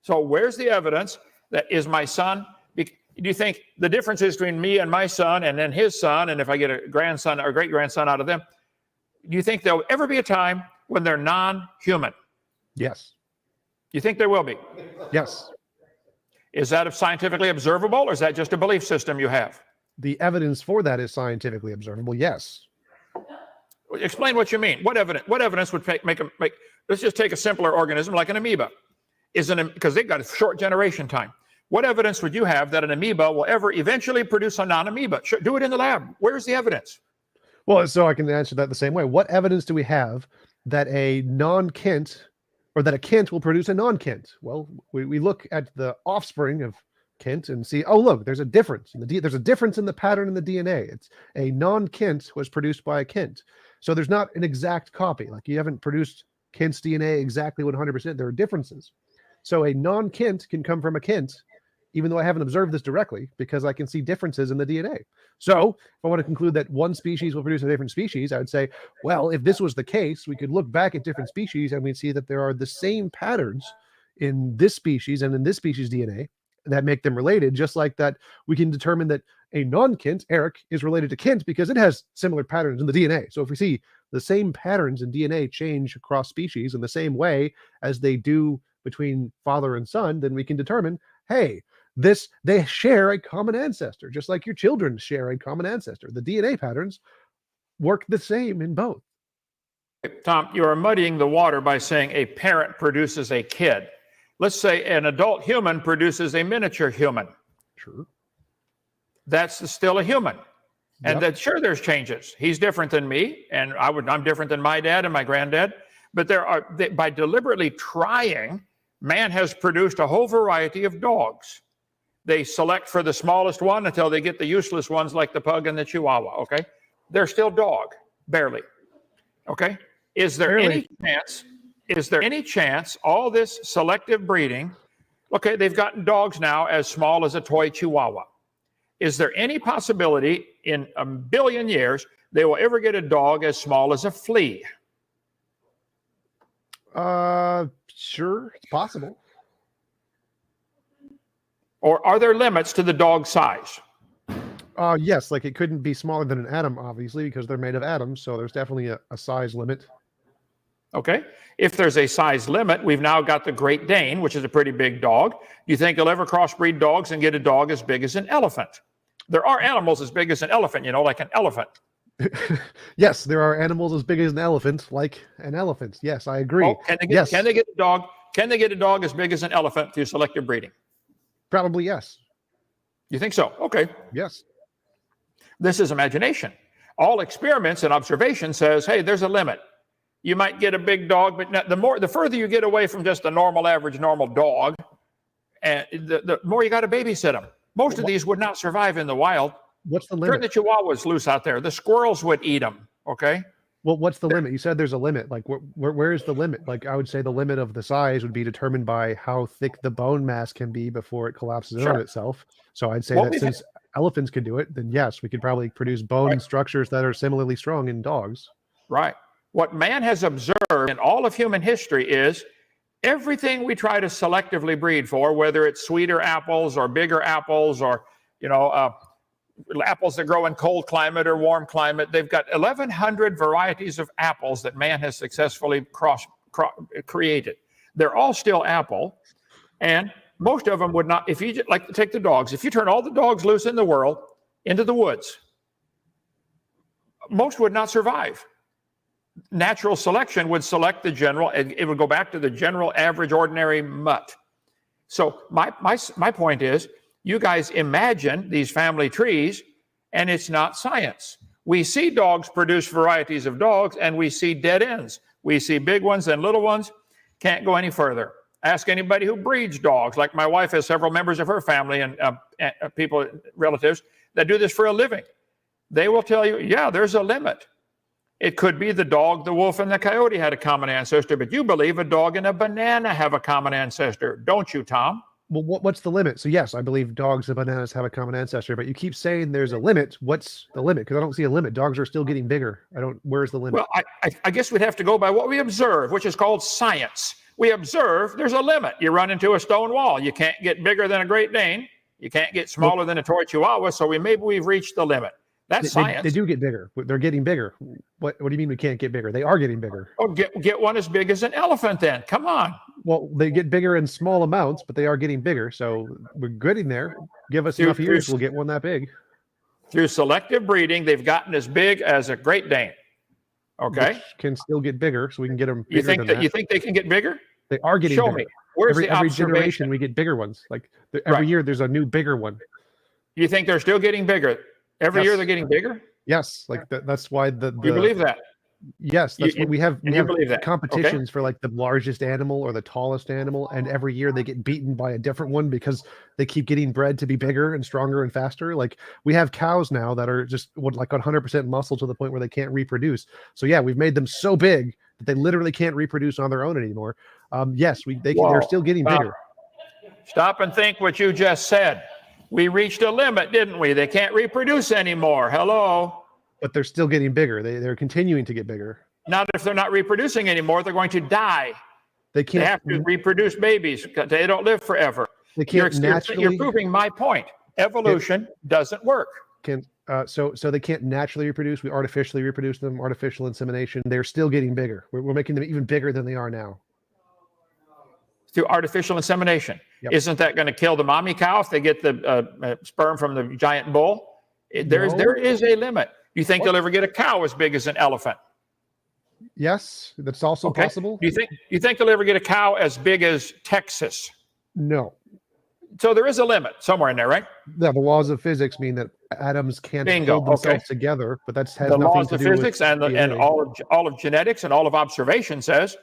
So where's the evidence that is my son? Do you think the difference is between me and my son and then his son, and if I get a grandson or great-grandson out of them, do you think there'll ever be a time when they're non-human? Yes. You think there will be? Yes. Is that scientifically observable, or is that just a belief system you have? The evidence for that is scientifically observable, yes. Explain what you mean. What evidence would make let's just take a simpler organism like an amoeba. Because they've got a short generation time. What evidence would you have that an amoeba will ever eventually produce a non-amoeba? Do it in the lab. Where's the evidence? Well, so I can answer that the same way. What evidence do we have that a non-Kent or that a Kent will produce a non-Kent? Well, we look at the offspring of Kent and see, oh, look, there's a difference. There's a difference in the pattern in the DNA. It's a non-Kent was produced by a Kent. So there's not an exact copy. Like you haven't produced Kent's DNA exactly 100%. There are differences. So a non-Kent can come from a Kent, even though I haven't observed this directly, because I can see differences in the DNA. So if I want to conclude that one species will produce a different species, I would say, well, if this was the case, we could look back at different species and we'd see that there are the same patterns in this species and in this species DNA that make them related, just like that we can determine that a non-Kent, Eric, is related to Kent because it has similar patterns in the DNA. So if we see the same patterns in DNA change across species in the same way as they do between father and son, then we can determine, hey, they share a common ancestor, just like your children share a common ancestor. The DNA patterns work the same in both. Tom, you are muddying the water by saying a parent produces a kid. Let's say an adult human produces a miniature human. Sure. That's still a human. And that, sure, there's changes. He's different than me, and I'm different than my dad and my granddad. But by deliberately trying, man has produced a whole variety of dogs. They select for the smallest one until they get the useless ones like the pug and the chihuahua, okay? They're still dog, barely, okay? Is there any chance? Is there any chance all this selective breeding? Okay, they've gotten dogs now as small as a toy Chihuahua. Is there any possibility in a billion years they will ever get a dog as small as a flea? Sure, it's possible. Or are there limits to the dog size? Yes, like it couldn't be smaller than an atom, obviously, because they're made of atoms. So there's definitely a size limit. Okay. If there's a size limit, we've now got the Great Dane, which is a pretty big dog. Do you think you'll ever crossbreed dogs and get a dog as big as an elephant? There are animals as big as an elephant, like an elephant. Yes, there are animals as big as an elephant, like an elephant. Yes, I agree. Oh, can they get a dog? Can they get a dog as big as an elephant through selective breeding? Probably yes. You think so? Okay. Yes. This is imagination. All experiments and observation says, hey, there's a limit. You might get a big dog, but the further you get away from just a normal dog, and the more you got to babysit them. Most of these would not survive in the wild. What's the limit? Turn the Chihuahuas loose out there. The squirrels would eat them. Okay. Well, what's the limit? You said there's a limit. Like, where is the limit? Like, I would say the limit of the size would be determined by how thick the bone mass can be before it collapses in on itself. So I'd say that since elephants can do it, then yes, we could probably produce bone structures that are similarly strong in dogs. Right. What man has observed in all of human history is everything we try to selectively breed for, whether it's sweeter apples or bigger apples or, apples that grow in cold climate or warm climate. They've got 1,100 varieties of apples that man has successfully created. They're all still apple, and most of them would not. If you take the dogs, if you turn all the dogs loose in the world into the woods, most would not survive. Natural selection would select the general. It would go back to the general average ordinary mutt. So my point is, you guys imagine these family trees, and it's not science. We see dogs produce varieties of dogs, and we see dead ends. We see big ones and little ones. Can't go any further. Ask anybody who breeds dogs. Like my wife has several members of her family and people, relatives, that do this for a living. They will tell you, yeah, there's a limit. It could be the dog, the wolf, and the coyote had a common ancestor, but you believe a dog and a banana have a common ancestor, don't you, Tom? Well, what's the limit? So yes, I believe dogs and bananas have a common ancestor, but you keep saying there's a limit. What's the limit? Because I don't see a limit. Dogs are still getting bigger. Where's the limit? Well, I guess we'd have to go by what we observe, which is called science. We observe there's a limit. You run into a stone wall. You can't get bigger than a Great Dane. You can't get smaller than a toy Chihuahua. So maybe we've reached the limit. That's science. They do get bigger. They're getting bigger. What do you mean we can't get bigger? They are getting bigger. Oh, get one as big as an elephant then. Come on. Well, they get bigger in small amounts, but they are getting bigger. So we're getting there. Give us enough years, we'll get one that big. Through selective breeding, they've gotten as big as a Great Dane. Okay. Which can still get bigger, so we can get them bigger than that. You think they can get bigger? They are getting bigger. Show me. Where's every generation we get bigger ones. Like every year there's a new bigger one. You think they're still getting bigger? Every year they're getting bigger? Yes, like that's why the you believe that? Yes, that's what we have. We have competitions for like the largest animal or the tallest animal, and every year they get beaten by a different one because they keep getting bred to be bigger and stronger and faster. Like we have cows now that are just like 100% muscle to the point where they can't reproduce. So yeah, we've made them so big that they literally can't reproduce on their own anymore. Yes, they're still getting bigger. Stop and think what you just said. We reached a limit, didn't we? They can't reproduce anymore. Hello? But they're still getting bigger. They're continuing to get bigger. Not if they're not reproducing anymore. They're going to die. They can't. They have to reproduce babies. They don't live forever. They can't naturally. You're proving my point. Evolution doesn't work. So they can't naturally reproduce. We artificially reproduce them. Artificial insemination. They're still getting bigger. We're making them even bigger than they are now. Through artificial insemination. Yep. Isn't that going to kill the mommy cow if they get the sperm from the giant bull? There is a limit. You think they'll ever get a cow as big as an elephant? Yes, that's also possible. You think they'll ever get a cow as big as Texas? No. So there is a limit somewhere in there, right? Yeah, the laws of physics mean that atoms can't hold themselves together, but that has the nothing laws to of do physics with and all of genetics and all of observation says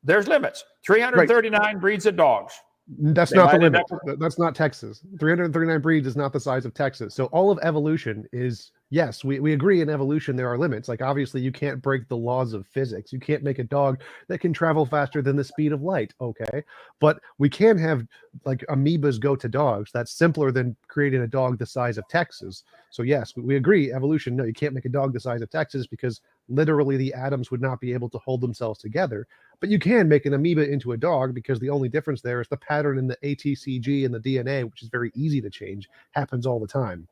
there's limits. 339 breeds of dogs. That's not the limit. That's not Texas. 339 breeds is not the size of Texas. So all of evolution is Yes, we agree in evolution there are limits. Like obviously you can't break the laws of physics. You can't make a dog that can travel faster than the speed of light. Okay. But we can have like amoebas go to dogs. That's simpler than creating a dog the size of Texas. So yes, we agree evolution. No, you can't make a dog the size of Texas because literally the atoms would not be able to hold themselves together. But you can make an amoeba into a dog because the only difference there is the pattern in the ATCG and the DNA, which is very easy to change, happens all the time.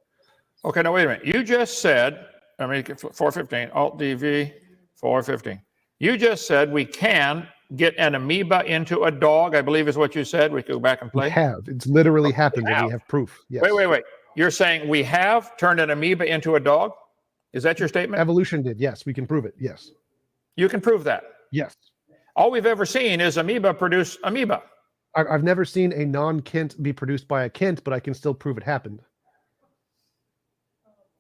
Okay, now wait a minute. You just said, 415, Alt-DV, 415. You just said we can get an amoeba into a dog, I believe is what you said. We could go back and play. We have. It's literally happened, and we have proof. Yes. Wait. You're saying we have turned an amoeba into a dog? Is that your statement? Evolution did. Yes, we can prove it. Yes. You can prove that? Yes. All we've ever seen is amoeba produce amoeba. I've never seen a non-Kent be produced by a Kent, but I can still prove it happened.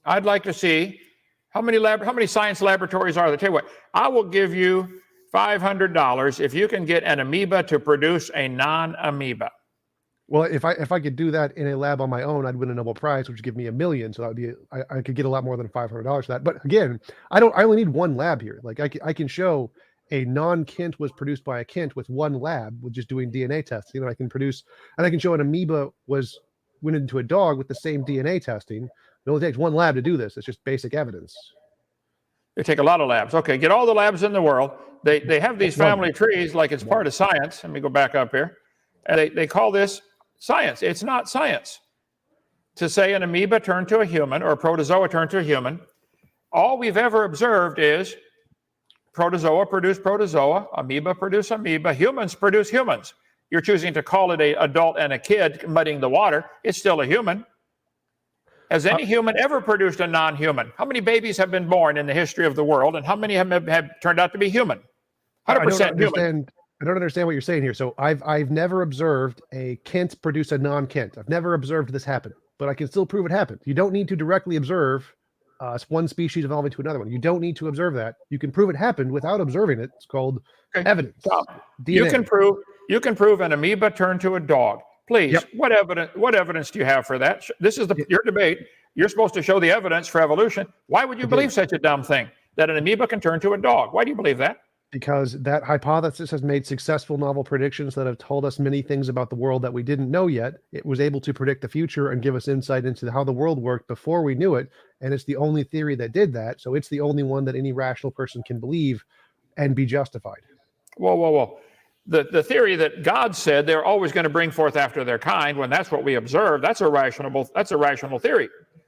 I'd like to see how many science laboratories are there. Tell you what, I will give you $500 if you can get an amoeba to produce a non-amoeba. Well, if I could do that in a lab on my own, I'd win a Nobel Prize, which would give me $1 million. So that would be I could get a lot more than $500 for that. But again, I only need one lab here. Like I can show a non-Kent was produced by a Kent with one lab with just doing DNA testing. And I can show an amoeba went into a dog with the same DNA testing. It only takes one lab to do this. It's just basic evidence. They take a lot of labs. Okay, get all the labs in the world. They have these family trees like it's part of science. Let me go back up here. And they call this science. It's not science. To say an amoeba turned to a human or a protozoa turned to a human, all we've ever observed is protozoa produce protozoa, amoeba produce amoeba, humans produce humans. You're choosing to call it an adult and a kid muddying the water. It's still a human. Has any human ever produced a non-human? How many babies have been born in the history of the world, and how many have turned out to be human? 100% human. I don't understand what you're saying here. So I've never observed a Kent produce a non-Kent. I've never observed this happen, but I can still prove it happened. You don't need to directly observe one species evolving to another one. You don't need to observe that. You can prove it happened without observing it. It's called evidence. DNA. You can prove an amoeba turned to a dog. Please, yep. What evidence do you have for that? This is your debate. You're supposed to show the evidence for evolution. Why would you believe such a dumb thing, that an amoeba can turn to a dog? Why do you believe that? Because that hypothesis has made successful novel predictions that have told us many things about the world that we didn't know yet. It was able to predict the future and give us insight into how the world worked before we knew it. And it's the only theory that did that. So it's the only one that any rational person can believe and be justified. Whoa. The theory that God said they're always going to bring forth after their kind, when that's what we observe, that's a rational theory.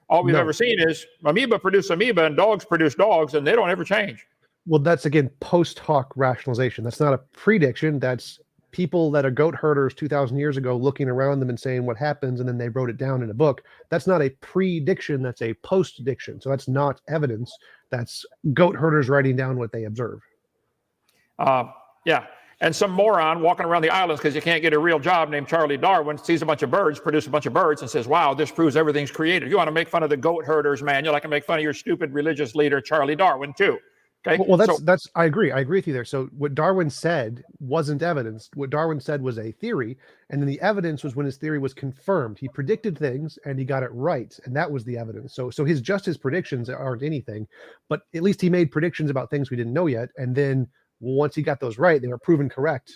All we've ever seen is amoeba produce amoeba and dogs produce dogs, and they don't ever change. Well, that's again post hoc rationalization. That's not a prediction. That's people that are goat herders 2,000 years ago looking around them and saying what happens, and then they wrote it down in a book. That's not a prediction. That's a post-diction. So that's not evidence. That's goat herders writing down what they observe. Yeah. And some moron walking around the islands because you can't get a real job named Charlie Darwin sees a bunch of birds, produce a bunch of birds, and says, wow, this proves everything's created. You want to make fun of the goat herders manual, I can make fun of your stupid religious leader, Charlie Darwin, too. Okay. Well, I agree with you there. So what Darwin said wasn't evidence. What Darwin said was a theory, and then the evidence was when his theory was confirmed. He predicted things and he got it right, and that was the evidence. So his predictions aren't anything, but at least he made predictions about things we didn't know yet, and then once he got those right, they were proven correct.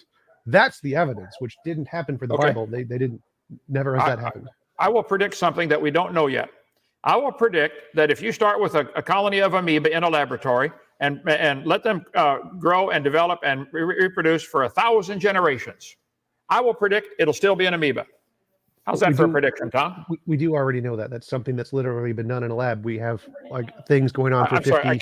That's the evidence, which didn't happen for the Bible. They never has that happened. I will predict something that we don't know yet. I will predict that if you start with a colony of amoeba in a laboratory and let them grow and develop and reproduce for 1,000 generations, I will predict it'll still be an amoeba. How's that for a prediction, Tom? We do already know that. That's something that's literally been done in a lab. We have like things going on for 50. Sorry,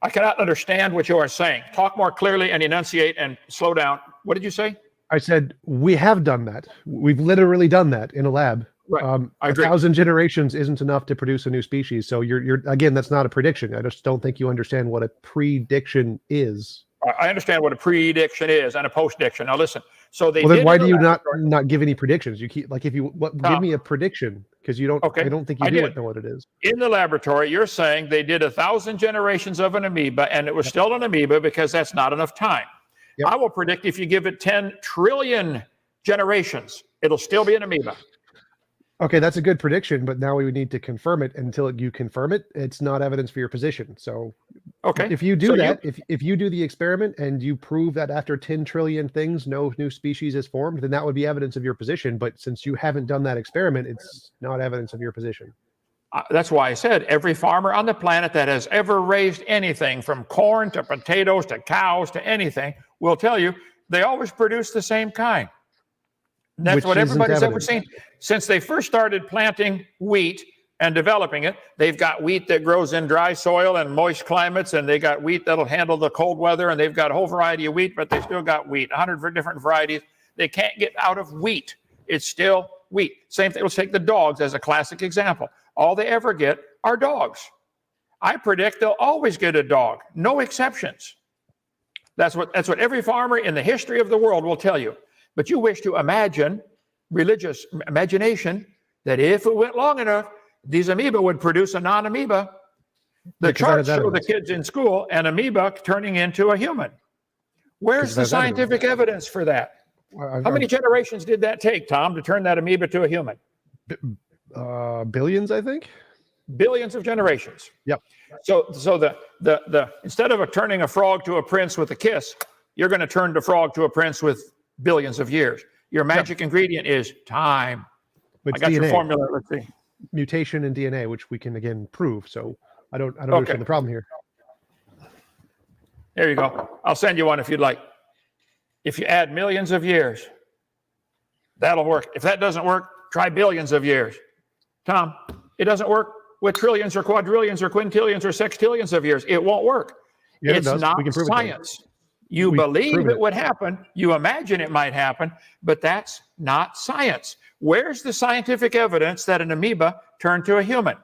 I cannot understand what you are saying. Talk more clearly and enunciate and slow down. What did you say? I said, we have done that. We've literally done that in a lab. Right. I agree. 1,000 generations isn't enough to produce a new species. So you're again, that's not a prediction. I just don't think you understand what a prediction is. I understand what a prediction is and a post-diction. Now listen. So they. Well, then why do you not give any predictions? You keep like if you give me a prediction because you don't. Okay. I don't think you know what it is. In the laboratory, you're saying they did 1,000 generations of an amoeba, and it was still an amoeba because that's not enough time. Yep. I will predict if you give it 10 trillion generations, it'll still be an amoeba. Okay, that's a good prediction, but now we would need to confirm it. Until you confirm it, it's not evidence for your position. So Okay. if you do So that, if you do the experiment and you prove that after 10 trillion things, no new species is formed, then that would be evidence of your position. But since you haven't done that experiment, it's not evidence of your position. That's why I said every farmer on the planet that has ever raised anything from corn to potatoes to cows to anything will tell you they always produce the same kind. That's Which what isn't everybody's ever evidence. seen. Since they first started planting wheat and developing it, they've got wheat that grows in dry soil and moist climates, and they got wheat that'll handle the cold weather, and they've got a whole variety of wheat, but they still got wheat, 100 different varieties. They can't get out of wheat. It's still wheat. Same thing. Let's take the dogs as a classic example. All they ever get are dogs. I predict they'll always get a dog, no exceptions. That's what every farmer in the history of the world will tell you. But you wish to imagine, religious imagination, that if it went long enough, these amoeba would produce a non-amoeba. The charts show the kids in school an amoeba turning into a human. Where's the scientific evidence for that? How many generations did that take, Tom, to turn that amoeba to a human? Billions, I think. Billions of generations. Yep. So the instead of turning a frog to a prince with a kiss, you're going to turn the frog to a prince with billions of years. Your magic ingredient is time. It's I got DNA. your formula. Let's see. Mutation in DNA, which we can again prove. So I don't understand the problem here. There you go. I'll send you one if you'd like. If you add millions of years, that'll work. If that doesn't work, try billions of years. Tom, it doesn't work with trillions or quadrillions or quintillions or sextillions of years. It won't work. Yeah, it's not science. You believe it would happen. You imagine it might happen, but that's not science. Where's the scientific evidence that an amoeba turned to a human?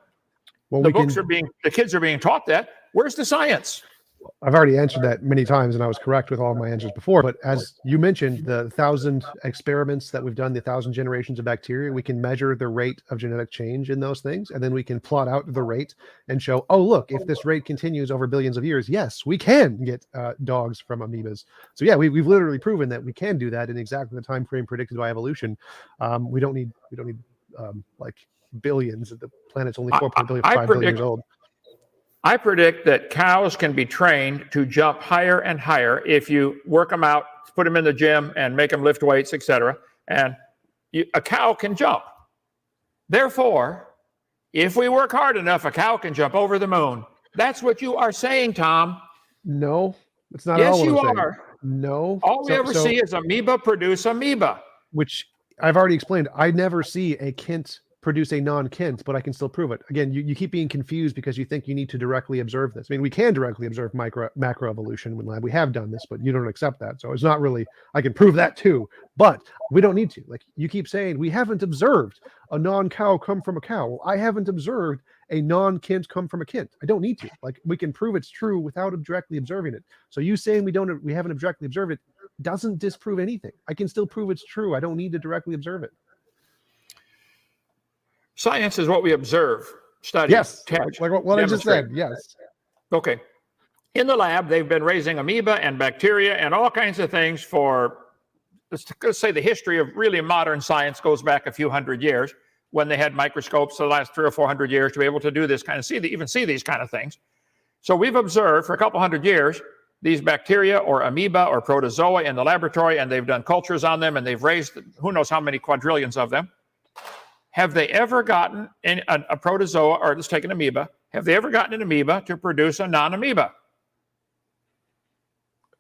Well, the kids are being taught that. Where's the science? I've already answered that many times, and I was correct with all of my answers before. But as you mentioned, the 1,000 experiments that we've done, the 1,000 generations of bacteria, we can measure the rate of genetic change in those things, and then we can plot out the rate and show, oh, look, if this rate continues over billions of years, yes, we can get dogs from amoebas. So yeah, we've literally proven that we can do that in exactly the time frame predicted by evolution. We don't need like billions. The planet's only 4.5 billion years old. I predict that cows can be trained to jump higher and higher if you work them out, put them in the gym, and make them lift weights, etc. And a cow can jump. Therefore, if we work hard enough, a cow can jump over the moon. That's what you are saying, Tom. No, it's not. Yes, all you I'm are. Saying. No. All we ever see is amoeba produce amoeba. Which I've already explained. I never see a Kent produce a non-Kent, but I can still prove it. Again, you keep being confused because you think you need to directly observe this. I mean, we can directly observe macroevolution in lab. We have done this, but you don't accept that. So it's not really, I can prove that too, but we don't need to. Like you keep saying, we haven't observed a non-cow come from a cow. Well, I haven't observed a non-Kent come from a Kent. I don't need to. Like we can prove it's true without directly observing it. So you saying we haven't directly observed it doesn't disprove anything. I can still prove it's true. I don't need to directly observe it. Science is what we observe, study, yes, test, like what I just said. Yes. Okay. In the lab, they've been raising amoeba and bacteria and all kinds of things for, let's say the history of really modern science goes back a few hundred years when they had microscopes the last 300 or 400 years to be able to do this kind of, even see these kind of things. So we've observed for a couple hundred years these bacteria or amoeba or protozoa in the laboratory, and they've done cultures on them, and they've raised who knows how many quadrillions of them. Have they ever gotten a protozoa, or let's take an amoeba, have they ever gotten an amoeba to produce a non-amoeba?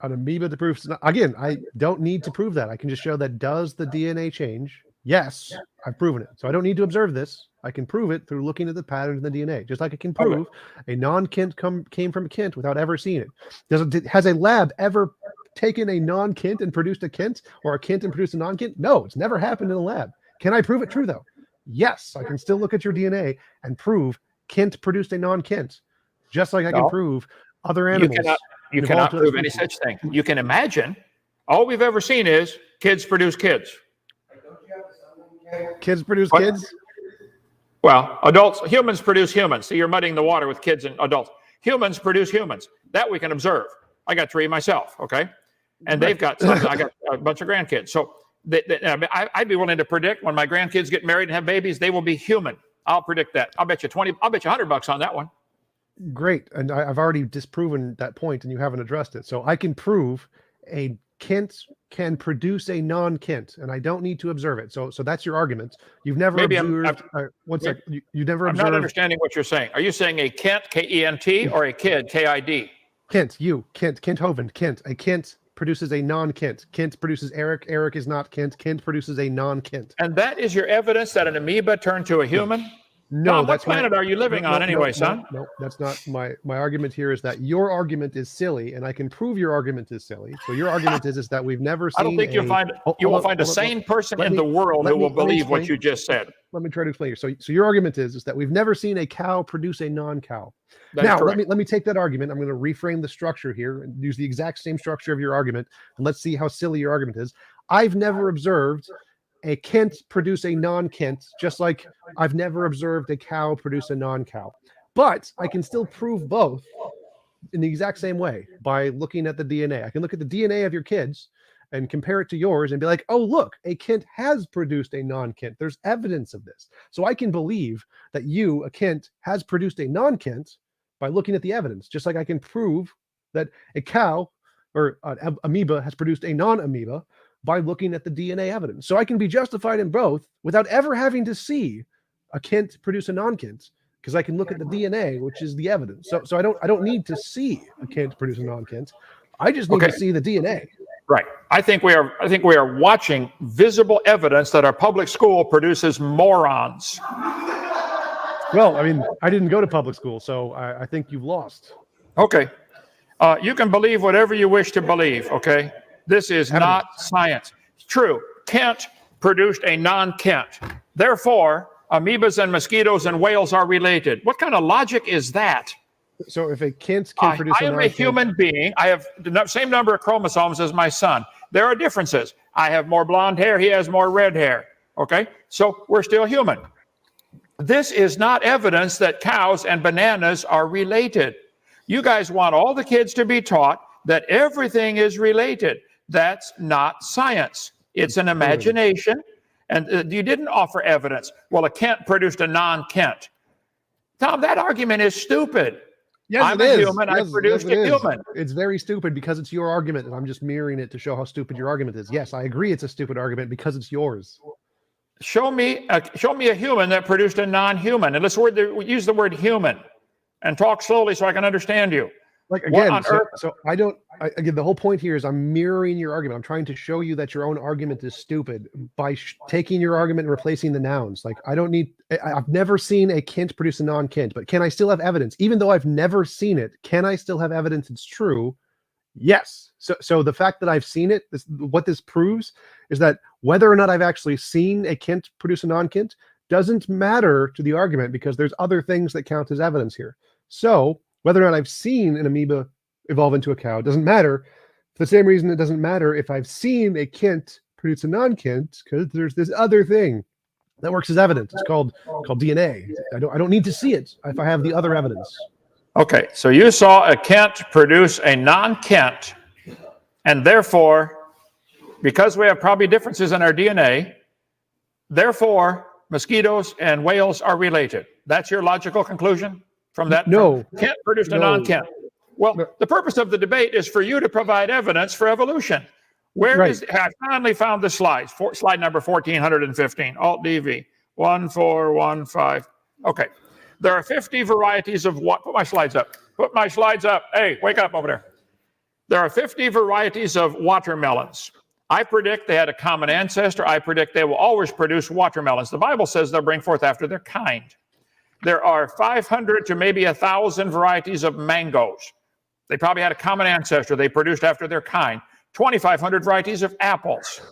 An amoeba to prove, again, I don't need to prove that. I can just show that does the DNA change? Yes, I've proven it. So I don't need to observe this. I can prove it through looking at the patterns in the DNA, just like I can prove a non-Kent came from a Kent without ever seeing it. Has a lab ever taken a non-Kent and produced a Kent, or a Kent and produced a non-Kent? No, it's never happened in a lab. Can I prove it true though? Yes, I can still look at your DNA and prove Kent produced a non-Kent, just like I can prove other animals. You cannot prove any such thing. You can imagine. All we've ever seen is kids produce kids. Kids produce kids? Well, humans produce humans. See, you're muddying the water with kids and adults. Humans produce humans. That we can observe. I got 3 myself, okay? And they've got, I got a bunch of grandkids. So I'd be willing to predict when my grandkids get married and have babies, they will be human. I'll predict that. I'll bet you $100 on that one. Great. And I've already disproven that point and you haven't addressed it. So I can prove a Kent can produce a non-Kent and I don't need to observe it. So that's your argument. You've never observed. One sec. You never observed. I'm not understanding what you're saying. Are you saying a Kent, K-E-N-T, or a kid, K-I-D? Kent, Kent Hovind, Kent. A Kent produces a non-Kent. Kent produces Eric. Eric is not Kent. Kent produces a non-Kent. And that is your evidence that an amoeba turned to a human? No, Tom, what planet are you living on anyway, son? No, that's not my argument here is that your argument is silly and I can prove your argument is silly. So your argument is that we've never seen I don't think you will find a sane person in the world who will believe what you just said. Let me try to explain here. So your argument is that we've never seen a cow produce a non-cow. Now, let me take that argument. I'm going to reframe the structure here and use the exact same structure of your argument. And let's see how silly your argument is. I've never observed a Kent produce a non-Kent, just like I've never observed a cow produce a non-cow. But I can still prove both in the exact same way by looking at the DNA. I can look at the DNA of your kids and compare it to yours and be like, oh, look, a Kent has produced a non-Kent. There's evidence of this. So I can believe that you, a Kent, has produced a non-Kent by looking at the evidence, just like I can prove that a cow or an amoeba has produced a non-amoeba by looking at the DNA evidence. So I can be justified in both without ever having to see a Kent produce a non-Kent because I can look at the DNA, which is the evidence. So I don't need to see a Kent produce a non-Kent. I just need to see the DNA. Right. I think we are watching visible evidence that our public school produces morons. Well, I mean, I didn't go to public school, so I think you've lost. Okay. You can believe whatever you wish to believe, okay? This is not science. It's true. Kent produced a non-Kent. Therefore, amoebas and mosquitoes and whales are related. What kind of logic is that? So if a Kent can produce I am a human being. I have the same number of chromosomes as my son. There are differences. I have more blonde hair. He has more red hair. Okay? So we're still human. This is not evidence that cows and bananas are related. You guys want all the kids to be taught that everything is related. That's not science. It's an imagination. And you didn't offer evidence. Well, a Kent produced a non-Kent. Tom, that argument is stupid. Yes, I'm a human. I produced a human. It's very stupid because it's your argument, and I'm just mirroring it to show how stupid your argument is. Yes, I agree it's a stupid argument because it's yours. Show me a human that produced a non-human. And let's use the word human and talk slowly so I can understand you. Like again, again, the whole point here is I'm mirroring your argument. I'm trying to show you that your own argument is stupid by taking your argument and replacing the nouns. Like I've never seen a Kent produce a non-Kent, but can I still have evidence? Even though I've never seen it, can I still have evidence it's true? Yes. So the fact that I've seen it, what this proves is that whether or not I've actually seen a Kent produce a non-Kent doesn't matter to the argument because there's other things that count as evidence here. So whether or not I've seen an amoeba evolve into a cow doesn't matter. For the same reason it doesn't matter if I've seen a Kent produce a non-Kent, because there's this other thing that works as evidence. It's called DNA. I don't need to see it if I have the other evidence. Okay, so you saw a Kent produce a non-Kent, and therefore, because we have probably differences in our DNA, therefore mosquitoes and whales are related. That's your logical conclusion? From that, no, Kent produced a non-Kent. Well, the purpose of the debate is for you to provide evidence for evolution. I finally found the slides. Slide number 1415, Alt-DV, 1415. Okay, there are 50 varieties of what? Put my slides up. Put my slides up. Hey, wake up over there. There are 50 varieties of watermelons. I predict they had a common ancestor. I predict they will always produce watermelons. The Bible says they'll bring forth after their kind. There are 500 to maybe 1,000 varieties of mangoes. They probably had a common ancestor. They produced after their kind. 2,500 varieties of apples.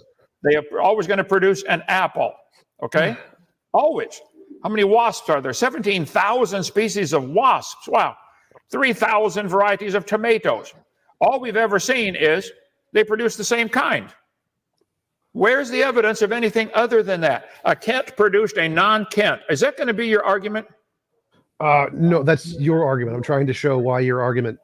They are always going to produce an apple. Okay? Always. How many wasps are there? 17,000 species of wasps. Wow. 3,000 varieties of tomatoes. All we've ever seen is they produce the same kind. Where's the evidence of anything other than that? A Kent produced a non-Kent. Is that going to be your argument? No, that's your argument. I'm trying to show why your argument,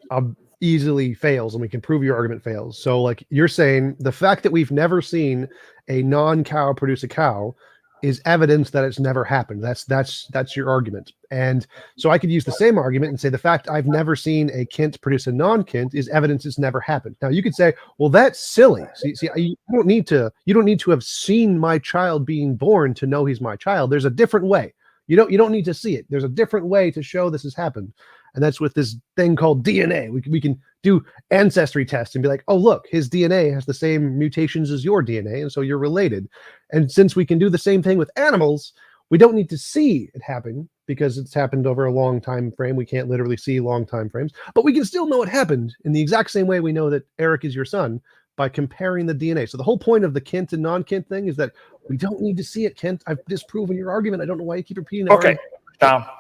easily fails, and we can prove your argument fails. So like you're saying, the fact that we've never seen a non-cow produce a cow is evidence that it's never happened. That's your argument. And so I could use the same argument and say the fact I've never seen a Kent produce a non-Kent is evidence it's never happened. Now you could say, well, that's silly. See, you don't need to have seen my child being born to know he's my child. There's a different way. You don't need to see it. There's a different way to show this has happened. And that's with this thing called DNA. We can do ancestry tests and be like, oh, look, his DNA has the same mutations as your DNA, and so you're related. And since we can do the same thing with animals, we don't need to see it happen because it's happened over a long time frame. We can't literally see long time frames, but we can still know it happened in the exact same way we know that Eric is your son by comparing the DNA. So the whole point of the Kent and non-Kent thing is that we don't need to see it, Kent. I've disproven your argument. I don't know why you keep repeating that. Okay, now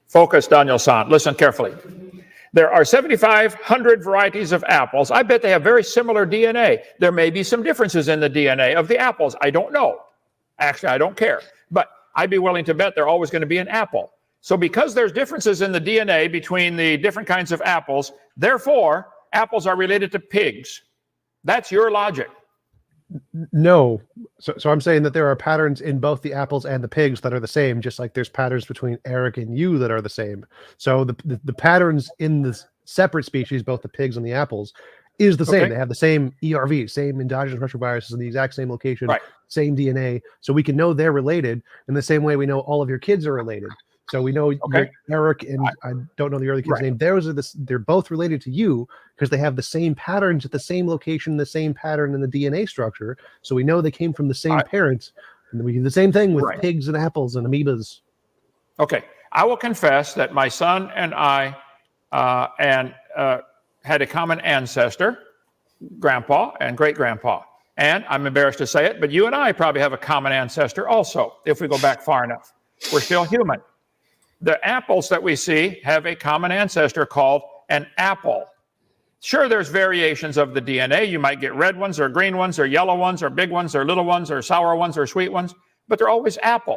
focus, Daniel-san. Listen carefully. There are 7,500 varieties of apples. I bet they have very similar DNA. There may be some differences in the DNA of the apples. I don't know. Actually, I don't care. But I'd be willing to bet they're always going to be an apple. So because there's differences in the DNA between the different kinds of apples, therefore, apples are related to pigs. That's your logic. No. So I'm saying that there are patterns in both the apples and the pigs that are the same, just like there's patterns between Eric and you that are the same. So the patterns in the separate species, both the pigs and the apples, is the same. Okay. They have the same ERV, same endogenous retroviruses in the exact same location, right. Same DNA. So we can know they're related in the same way we know all of your kids are related. So we know Eric and I don't know the other kid's name. They're both related to you because they have the same patterns at the same location, the same pattern in the DNA structure. So we know they came from the same parents. And we do the same thing with pigs and apples and amoebas. Okay. I will confess that my son and I had a common ancestor, grandpa and great-grandpa. And I'm embarrassed to say it, but you and I probably have a common ancestor also, if we go back far enough. We're still human. The apples that we see have a common ancestor called an apple. Sure, there's variations of the DNA. You might get red ones or green ones or yellow ones or big ones or little ones or sour ones or sweet ones, but they're always apple.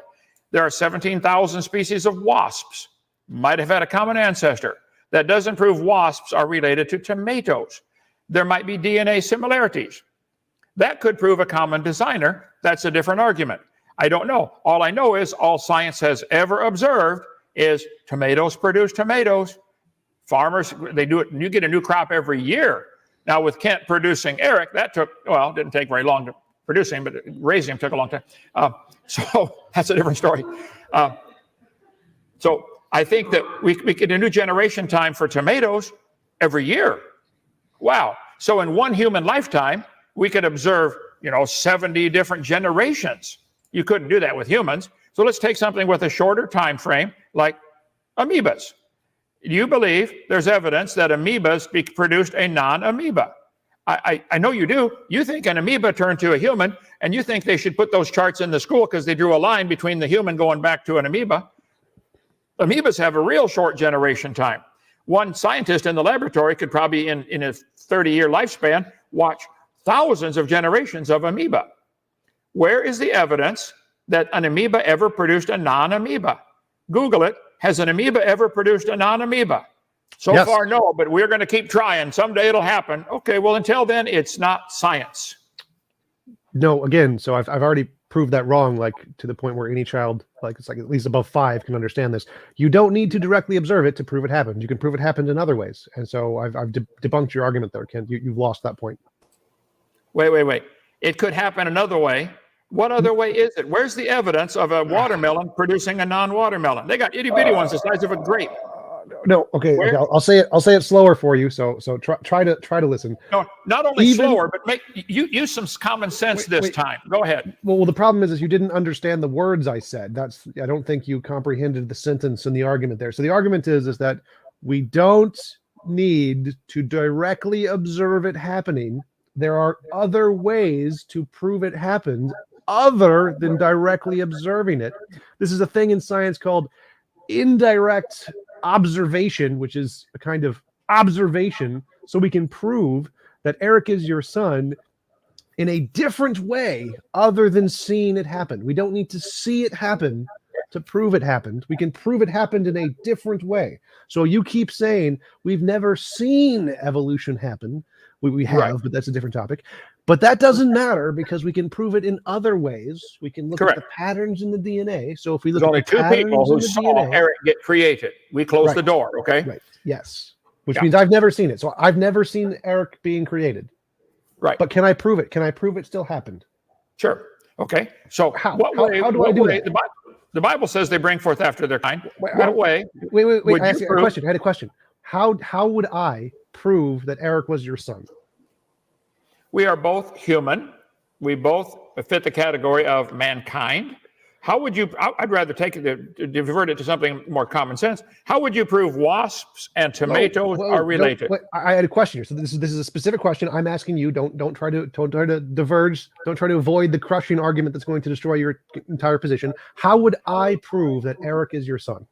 There are 17,000 species of wasps. Might have had a common ancestor. That doesn't prove wasps are related to tomatoes. There might be DNA similarities. That could prove a common designer. That's a different argument. I don't know. All I know is all science has ever observed is tomatoes produce tomatoes. Farmers, they do it, and you get a new crop every year. Now with Kent producing Eric, that didn't take very long to produce him, but raising him took a long time. So that's a different story. So I think that we get a new generation time for tomatoes every year. Wow. So in one human lifetime, we could observe, 70 different generations. You couldn't do that with humans. So let's take something with a shorter time frame, like amoebas. Do you believe there's evidence that amoebas produced a non-amoeba? I know you do. You think an amoeba turned to a human, and you think they should put those charts in the school because they drew a line between the human going back to an amoeba. Amoebas have a real short generation time. One scientist in the laboratory could probably, in a 30-year lifespan, watch thousands of generations of amoeba. Where is the evidence that an amoeba ever produced a non-amoeba? Google it. Has an amoeba ever produced a non-amoeba? So far, no, but we're going to keep trying. Someday it'll happen. Okay, well, until then, it's not science. No, again, so I've already proved that wrong, like to the point where any child, it's like at least above 5, can understand this. You don't need to directly observe it to prove it happened. You can prove it happened in other ways. And so I've debunked your argument there, Ken. You've lost that point. Wait. It could happen another way. What other way is it? Where's the evidence of a watermelon producing a non-watermelon? They got itty-bitty ones the size of a grape. No, okay. I'll say it slower for you. So try to listen. No, not only slower, but use some common sense this time. Go ahead. Well, the problem is you didn't understand the words I said. I don't think you comprehended the sentence and the argument there. So the argument is that we don't need to directly observe it happening. There are other ways to prove it happened other than directly observing it. This is a thing in science called indirect observation, which is a kind of observation. So we can prove that Eric is your son in a different way other than seeing it happen. We don't need to see it happen to prove it happened. We can prove it happened in a different way. So you keep saying we've never seen evolution happen. We have, Right. but that's a different topic. But that doesn't matter because we can prove it in other ways. We can look Correct. at the patterns in the DNA. So if we look There's at only the two patterns people who in the saw DNA, Eric get created. We closed the Right. door, okay? right? Yes, which Yeah. means I've never seen it. So I've never seen Eric being created. Right. But can I prove it? Can I prove it still happened? Sure. Okay. So How? what How- way? how do I what do way- that? The Bible says they bring forth after their kind. Wait, What way? Wait. Would I you asked you a prove- question. I had a question. How would I prove that Eric was your son? We are both human. We both fit the category of mankind. How would you? I'd rather take it to divert it to something more common sense. How would you prove wasps and tomatoes are related? I had a question here. So this is a specific question. I'm asking you. Don't try to diverge. Don't try to avoid the crushing argument that's going to destroy your entire position. How would I prove that Eric is your son?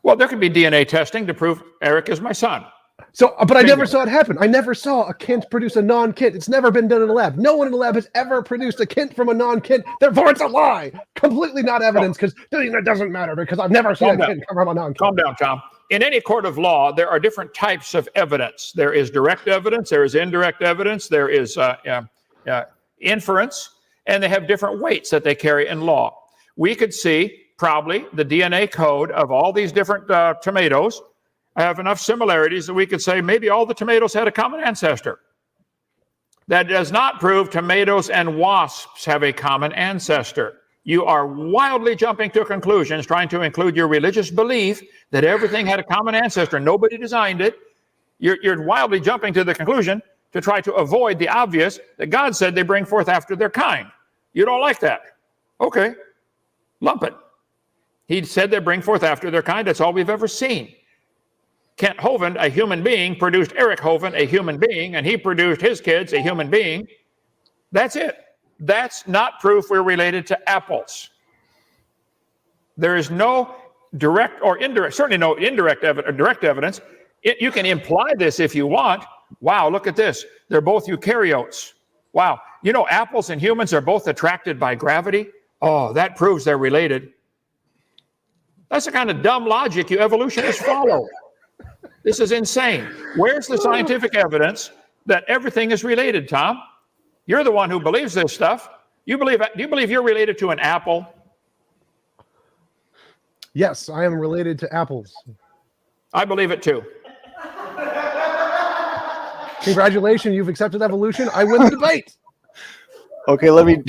Well, there could be DNA testing to prove Eric is my son. So, but I Bingo. never saw it happen. I never saw a Kent produce a non-Kent. It's never been done in a lab. No one in a lab has ever produced a Kent from a non-Kent. Therefore, it's a lie. Completely not evidence because it doesn't matter because I've never seen a Kent come from a non-Kent. Calm down, Tom. In any court of law, there are different types of evidence. There is direct evidence, there is indirect evidence, there is inference, and they have different weights that they carry in law. We could see probably the DNA code of all these different tomatoes have enough similarities that we could say maybe all the tomatoes had a common ancestor. That does not prove tomatoes and wasps have a common ancestor. You are wildly jumping to conclusions, trying to include your religious belief that everything had a common ancestor. Nobody designed it. You're wildly jumping to the conclusion to try to avoid the obvious that God said they bring forth after their kind. You don't like that. Okay, lump it. He said they bring forth after their kind. That's all we've ever seen. Kent Hovind, a human being, produced Eric Hovind, a human being, and he produced his kids, a human being. That's it. That's not proof we're related to apples. There is no direct or indirect, certainly no indirect direct evidence. You can imply this if you want. Wow, look at this. They're both eukaryotes. Wow. You know, apples and humans are both attracted by gravity. Oh, that proves they're related. That's the kind of dumb logic you evolutionists follow. This is insane. Where's the scientific evidence that everything is related, Tom? You're the one who believes this stuff. Do you believe you're related to an apple? Yes, I am related to apples. I believe it too. Congratulations, you've accepted evolution. I win the debate. Okay, let me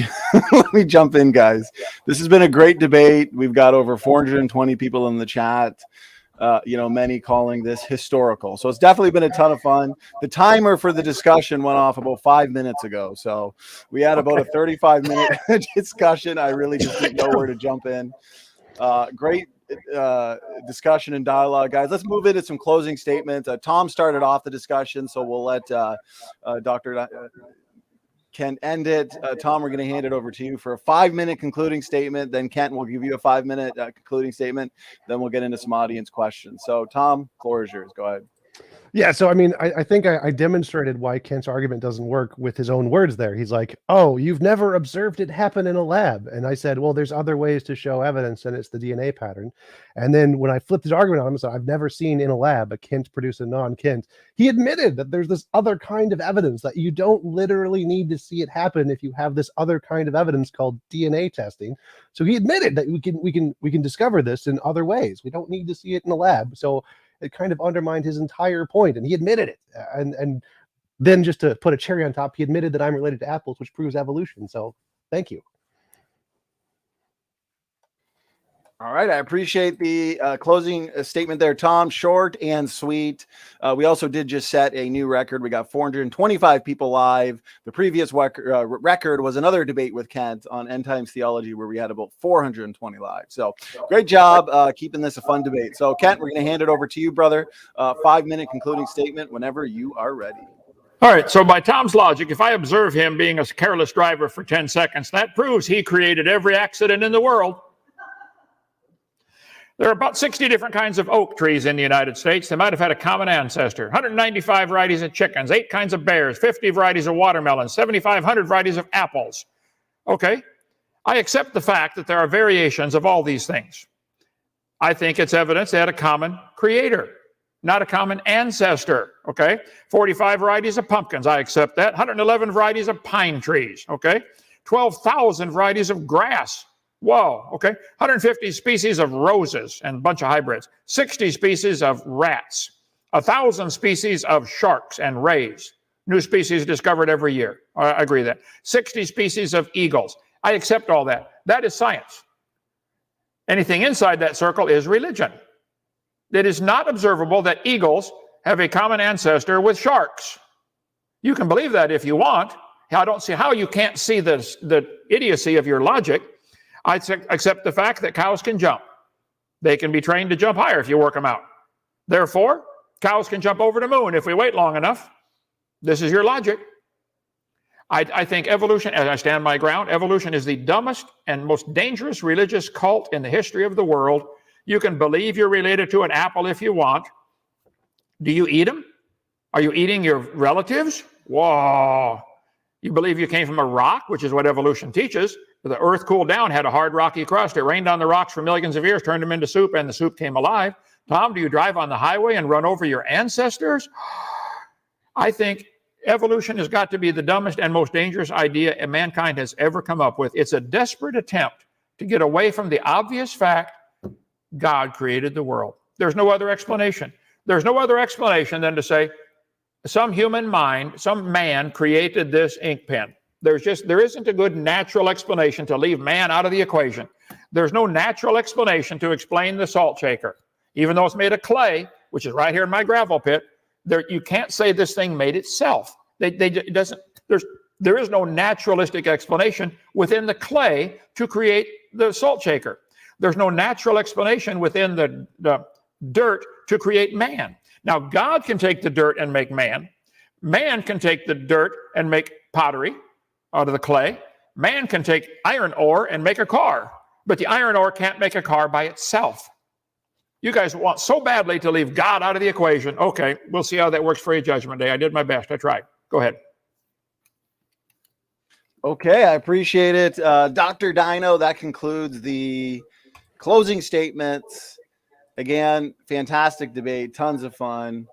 let me jump in, guys. This has been a great debate. We've got over 420 people in the chat. Many calling this historical. So it's definitely been a ton of fun. The timer for the discussion went off about 5 minutes ago. So we had about a 35-minute discussion. I really just didn't know where to jump in. Great discussion and dialogue, guys. Let's move into some closing statements. Tom started off the discussion, so we'll let Dr. Kent end it. Tom, we're going to hand it over to you for a 5-minute concluding statement. Then Kent will give you a 5-minute concluding statement. Then we'll get into some audience questions. So, Tom, floor is yours. Go ahead. Yeah, so I mean, I think I demonstrated why Kent's argument doesn't work with his own words there. He's like, oh, you've never observed it happen in a lab. And I said, well, there's other ways to show evidence, and it's the DNA pattern. And then when I flipped his argument on him, so I've never seen in a lab a Kent produce a non-Kent. He admitted that there's this other kind of evidence that you don't literally need to see it happen if you have this other kind of evidence called DNA testing. So he admitted that we can discover this in other ways. We don't need to see it in a lab. So it kind of undermined his entire point, and he admitted it. And then just to put a cherry on top, he admitted that I'm related to apples, which proves evolution. So thank you. All right. I appreciate the closing statement there, Tom. Short and sweet. We also did just set a new record. We got 425 people live. The previous record was another debate with Kent on end times theology, where we had about 420 live. So great job keeping this a fun debate. So, Kent, we're going to hand it over to you, brother. 5-minute concluding statement whenever you are ready. All right. So by Tom's logic, if I observe him being a careless driver for 10 seconds, that proves he created every accident in the world. There are about 60 different kinds of oak trees in the United States. They might have had a common ancestor. 195 varieties of chickens, 8 kinds of bears, 50 varieties of watermelons, 7,500 varieties of apples. Okay, I accept the fact that there are variations of all these things. I think it's evidence they had a common creator, not a common ancestor, okay? 45 varieties of pumpkins, I accept that. 111 varieties of pine trees, okay? 12,000 varieties of grass. Whoa, okay? 150 species of roses and a bunch of hybrids. 60 species of rats. 1,000 species of sharks and rays. New species discovered every year. I agree with that. 60 species of eagles. I accept all that. That is science. Anything inside that circle is religion. It is not observable that eagles have a common ancestor with sharks. You can believe that if you want. I don't see how you can't see the idiocy of your logic. I accept the fact that cows can jump. They can be trained to jump higher if you work them out. Therefore, cows can jump over the moon if we wait long enough. This is your logic. I think evolution, as I stand my ground, evolution is the dumbest and most dangerous religious cult in the history of the world. You can believe you're related to an apple if you want. Do you eat them? Are you eating your relatives? Whoa. You believe you came from a rock, which is what evolution teaches. The earth cooled down, had a hard rocky crust. It rained on the rocks for millions of years, turned them into soup, and the soup came alive. Tom, do you drive on the highway and run over your ancestors? I think evolution has got to be the dumbest and most dangerous idea mankind has ever come up with. It's a desperate attempt to get away from the obvious fact God created the world. There's no other explanation. There's no other explanation than to say some human mind, some man created this ink pen. There isn't a good natural explanation to leave man out of the equation. There's no natural explanation to explain the salt shaker. Even though it's made of clay, which is right here in my gravel pit, you can't say this thing made itself. There is no naturalistic explanation within the clay to create the salt shaker. There's no natural explanation within the dirt to create man. Now, God can take the dirt and make man. Man can take the dirt and make pottery out of the clay. Man can take iron ore and make a car. But the iron ore can't make a car by itself. You guys want so badly to leave God out of the equation. Okay, we'll see how that works for you, Judgment Day. I did my best. I tried. Go ahead. Okay, I appreciate it. Dr. Dino, that concludes the closing statements. Again, fantastic debate, tons of fun.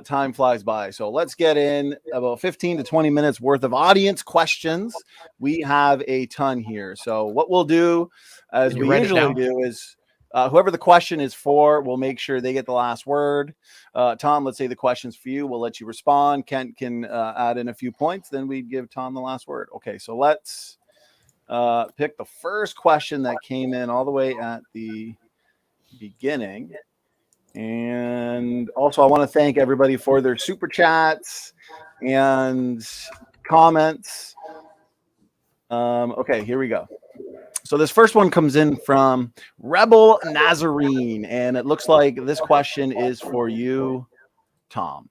Time flies by. So let's get in about 15 to 20 minutes worth of audience questions. We have a ton here. So what we'll do, as we usually do, is whoever the question is for, we'll make sure they get the last word. Tom, let's say the question's for you. We'll let you respond. Kent can add in a few points. Then we give Tom the last word. Okay, so let's pick the first question that came in all the way at the beginning. And also, I want to thank everybody for their super chats and comments. Okay, here we go. So this first one comes in from Rebel Nazarene, and it looks like this question is for you, Tom.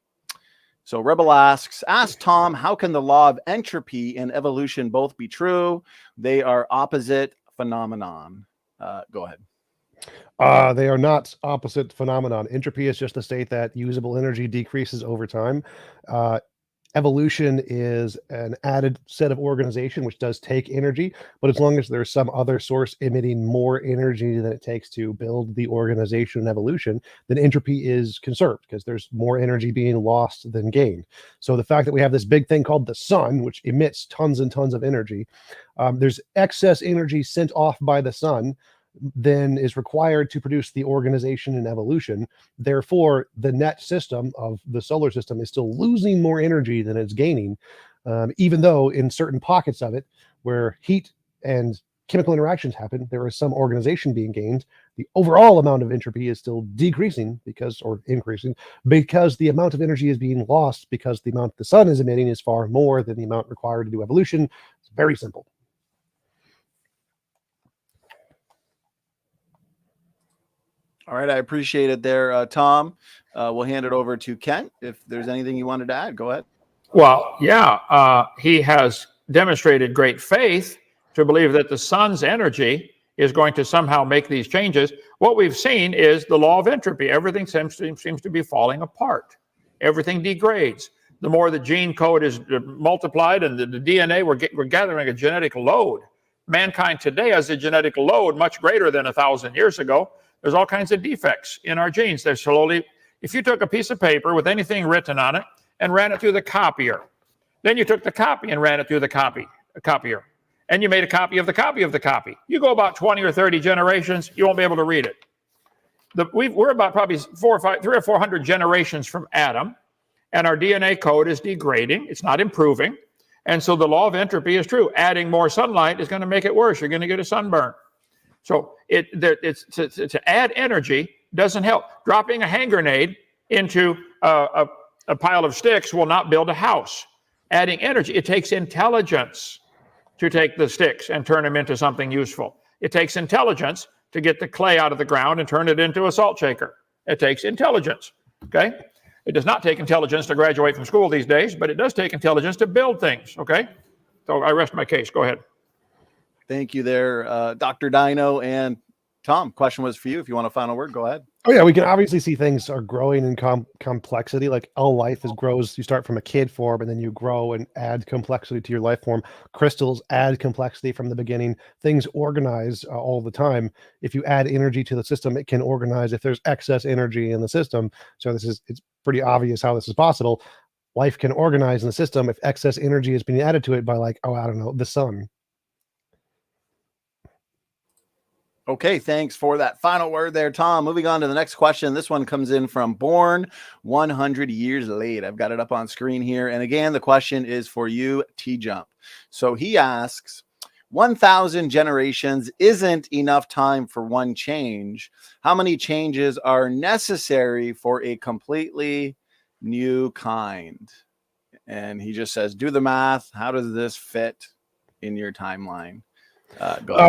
So Rebel asks, ask Tom, how can the law of entropy and evolution both be true? They are opposite phenomenon. Go ahead. They are not opposite phenomenon. Entropy is just a state that usable energy decreases over time. Evolution is an added set of organization, which does take energy, but as long as there's some other source emitting more energy than it takes to build the organization and evolution, then entropy is conserved because there's more energy being lost than gained. So the fact that we have this big thing called the sun, which emits tons and tons of energy, there's excess energy sent off by the sun then is required to produce the organization and evolution. Therefore, the net system of the solar system is still losing more energy than it's gaining, even though in certain pockets of it where heat and chemical interactions happen, there is some organization being gained. The overall amount of entropy is still decreasing or increasing because the amount of energy is being lost because the amount the sun is emitting is far more than the amount required to do evolution. It's very simple. All right, I appreciate it there, Tom. We'll hand it over to Kent. If there's anything you wanted to add, go ahead. Well, yeah, he has demonstrated great faith to believe that the sun's energy is going to somehow make these changes. What we've seen is the law of entropy. Everything seems to be falling apart. Everything degrades. The more the gene code is multiplied and the DNA, we're gathering a genetic load. Mankind today has a genetic load much greater than 1,000 years ago. There's all kinds of defects in our genes. They're slowly, if you took a piece of paper with anything written on it and ran it through the copier, then you took the copy and ran it through the copier, and you made a copy of the copy of the copy. You go about 20 or 30 generations, you won't be able to read it. We're about probably 300 or 400 generations from Adam, and our DNA code is degrading. It's not improving. And so the law of entropy is true. Adding more sunlight is going to make it worse. You're going to get a sunburn. So to add energy doesn't help. Dropping a hand grenade into a pile of sticks will not build a house. Adding energy, it takes intelligence to take the sticks and turn them into something useful. It takes intelligence to get the clay out of the ground and turn it into a salt shaker. It takes intelligence, okay? It does not take intelligence to graduate from school these days, but it does take intelligence to build things, okay? So I rest my case. Go ahead. Thank you there, Dr. Dino. And Tom, question was for you. If you want a final word, go ahead. Oh yeah, we can obviously see things are growing in complexity. Like all life grows. You start from a kid form, and then you grow and add complexity to your life form. Crystals add complexity from the beginning. Things organize all the time. If you add energy to the system, it can organize. If there's excess energy in the system, so it's pretty obvious how this is possible. Life can organize in the system if excess energy is being added to it by, like, I don't know, the sun. Okay, thanks for that final word there, Tom. Moving on to the next question. This one comes in from Born 100 Years Late. I've got it up on screen here. And again, the question is for you, TJump. So he asks, 1,000 generations isn't enough time for one change. How many changes are necessary for a completely new kind? And he just says, do the math. How does this fit in your timeline?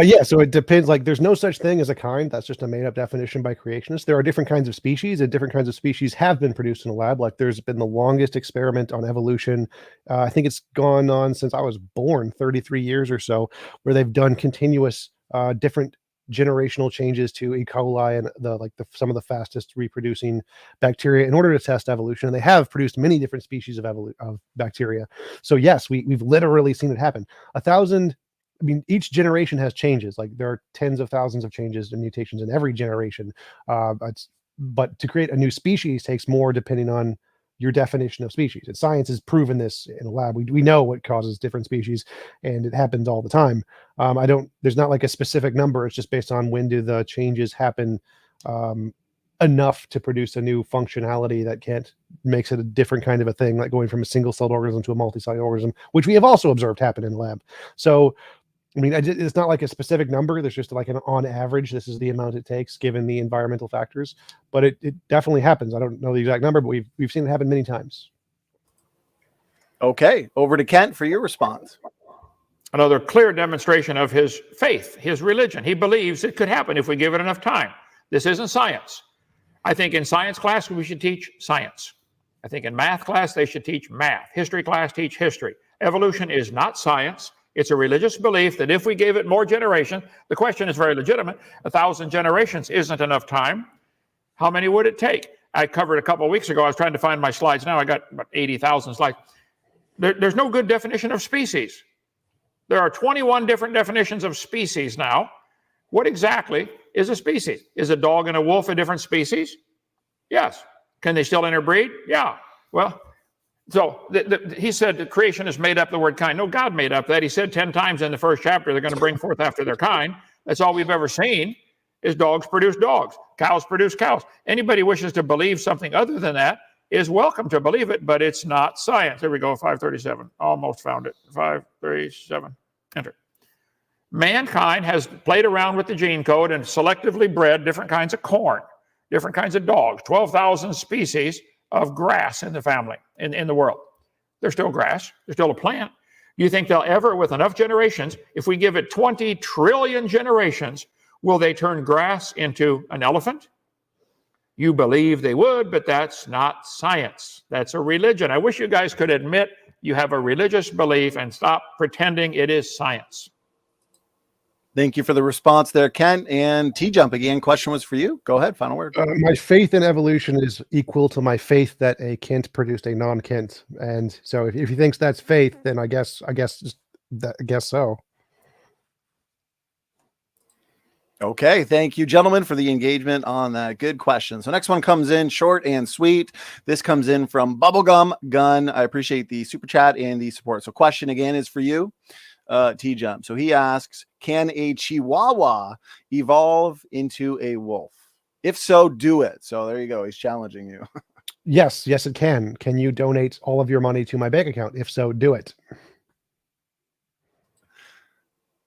Yeah, so it depends. Like, there's no such thing as a kind. That's just a made-up definition by creationists. There are different kinds of species, and different kinds of species have been produced in a lab. Like, there's been the longest experiment on evolution. I think it's gone on since I was born, 33 years or so, where they've done continuous different generational changes to E. coli and some of the fastest reproducing bacteria in order to test evolution. And they have produced many different species of bacteria. So yes, we've literally seen it happen. 1,000. I mean, each generation has changes. Like, there are tens of thousands of changes and mutations in every generation. But to create a new species takes more, depending on your definition of species. And science has proven this in a lab. We know what causes different species, and it happens all the time. There's not like a specific number. It's just based on when do the changes happen enough to produce a new functionality that makes it a different kind of a thing, like going from a single-celled organism to a multicellular organism, which we have also observed happen in the lab. So, I mean, it's not like a specific number. There's just like on average, this is the amount it takes given the environmental factors. But it definitely happens. I don't know the exact number, but we've seen it happen many times. Okay, over to Kent for your response. Another clear demonstration of his faith, his religion. He believes it could happen if we give it enough time. This isn't science. I think in science class, we should teach science. I think in math class, they should teach math. History class, teach history. Evolution is not science. It's a religious belief that if we gave it more generation, the question is very legitimate. 1,000 generations isn't enough time. How many would it take? I covered a couple of weeks ago. I was trying to find my slides now. I got about 80,000 slides. There's no good definition of species. There are 21 different definitions of species now. What exactly is a species? Is a dog and a wolf a different species? Yes. Can they still interbreed? Yeah. Well, so he said that creation has made up the word kind. No, God made up that. He said 10 times in the first chapter they're going to bring forth after their kind. That's all we've ever seen is dogs produce dogs. Cows produce cows. Anybody wishes to believe something other than that is welcome to believe it, but it's not science. There we go, 537. Almost found it. 537. Enter. Mankind has played around with the gene code and selectively bred different kinds of corn, different kinds of dogs, 12,000 species of grass in the family, in the world. They're still grass. They're still a plant. You think they'll ever, with enough generations, if we give it 20 trillion generations, will they turn grass into an elephant? You believe they would, but that's not science. That's a religion. I wish you guys could admit you have a religious belief and stop pretending it is science. Thank you for the response there, Kent. And TJump, again, question was for you. Go ahead, final word. My faith in evolution is equal to my faith that a Kent produced a non-Kent. And so if he thinks that's faith, then I guess so. Okay, thank you, gentlemen, for the engagement on that. Good question. So next one comes in short and sweet. This comes in from Bubblegum Gun. I appreciate the super chat and the support. So question again is for you, TJump. So he asks, can a Chihuahua evolve into a wolf? If so, do it. So there you go. He's challenging you. Yes, it can. Can you donate all of your money to my bank account? If so, do it.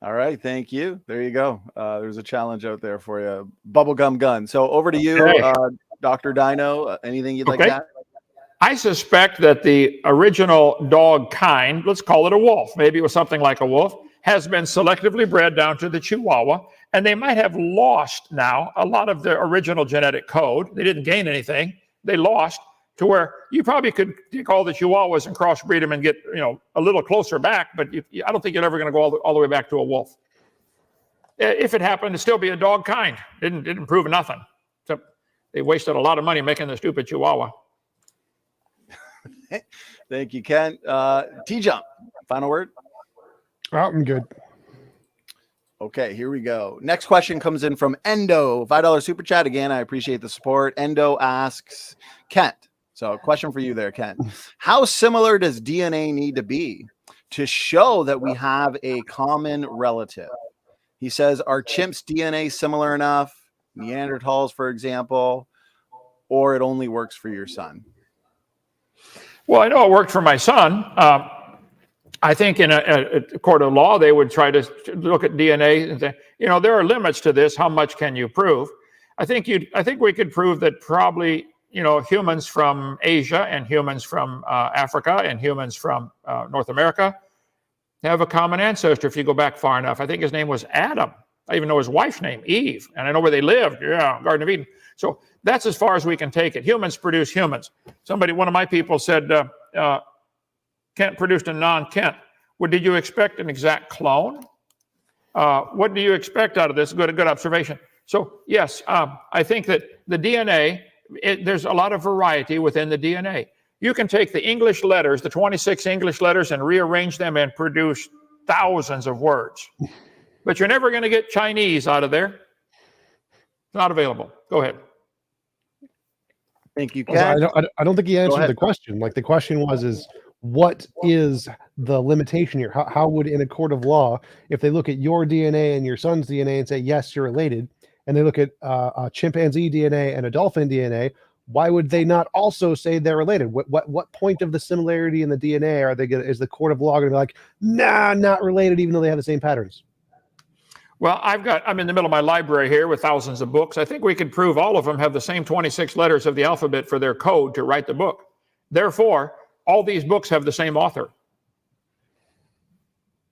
All right, thank you. There you go. There's a challenge out there for you. Bubblegum Gun. So over to you, Okay. Dr. Dino. Anything you'd like to add? I suspect that the original dog kind, let's call it a wolf, maybe it was something like a wolf, has been selectively bred down to the Chihuahua, and they might have lost now a lot of their original genetic code. They didn't gain anything. They lost to where you probably could take all the Chihuahuas and crossbreed them and get, a little closer back, but I don't think you're ever going to go all the way back to a wolf. If it happened, it'd still be a dog kind. Didn't prove nothing. So they wasted a lot of money making the stupid Chihuahua. Thank you, Kent. TJump, final word. I'm good. Okay, here we go. Next question comes in from Endo. $5 super chat. Again, I appreciate the support. Endo asks, Kent. So question for you there, Kent. How similar does DNA need to be to show that we have a common relative? He says, are chimps' DNA similar enough? Neanderthals, for example, or it only works for your son? Well, I know it worked for my son. I think in a court of law, they would try to look at DNA and say, there are limits to this. How much can you prove? I think we could prove that probably, humans from Asia and humans from Africa and humans from North America have a common ancestor if you go back far enough. I think his name was Adam. I even know his wife's name, Eve, and I know where they lived. Yeah, Garden of Eden. So that's as far as we can take it. Humans produce humans. One of my people said, Kent produced a non-Kent. Well, did you expect an exact clone? What do you expect out of this? Good observation. So yes, I think that the DNA, there's a lot of variety within the DNA. You can take the English letters, the 26 English letters, and rearrange them and produce thousands of words. But you're never going to get Chinese out of there. It's not available. Go ahead. Thank you, Ken. I don't think he answered the question. Like the question was, what is the limitation here? How would, in a court of law, if they look at your DNA and your son's DNA and say, yes, you're related, and they look at a chimpanzee DNA and a dolphin DNA, why would they not also say they're related? What point of the similarity in the DNA are they going to, is the court of law going to be like, nah, not related, even though they have the same patterns? Well, I'm in the middle of my library here with thousands of books. I think we could prove all of them have the same 26 letters of the alphabet for their code to write the book. Therefore, all these books have the same author.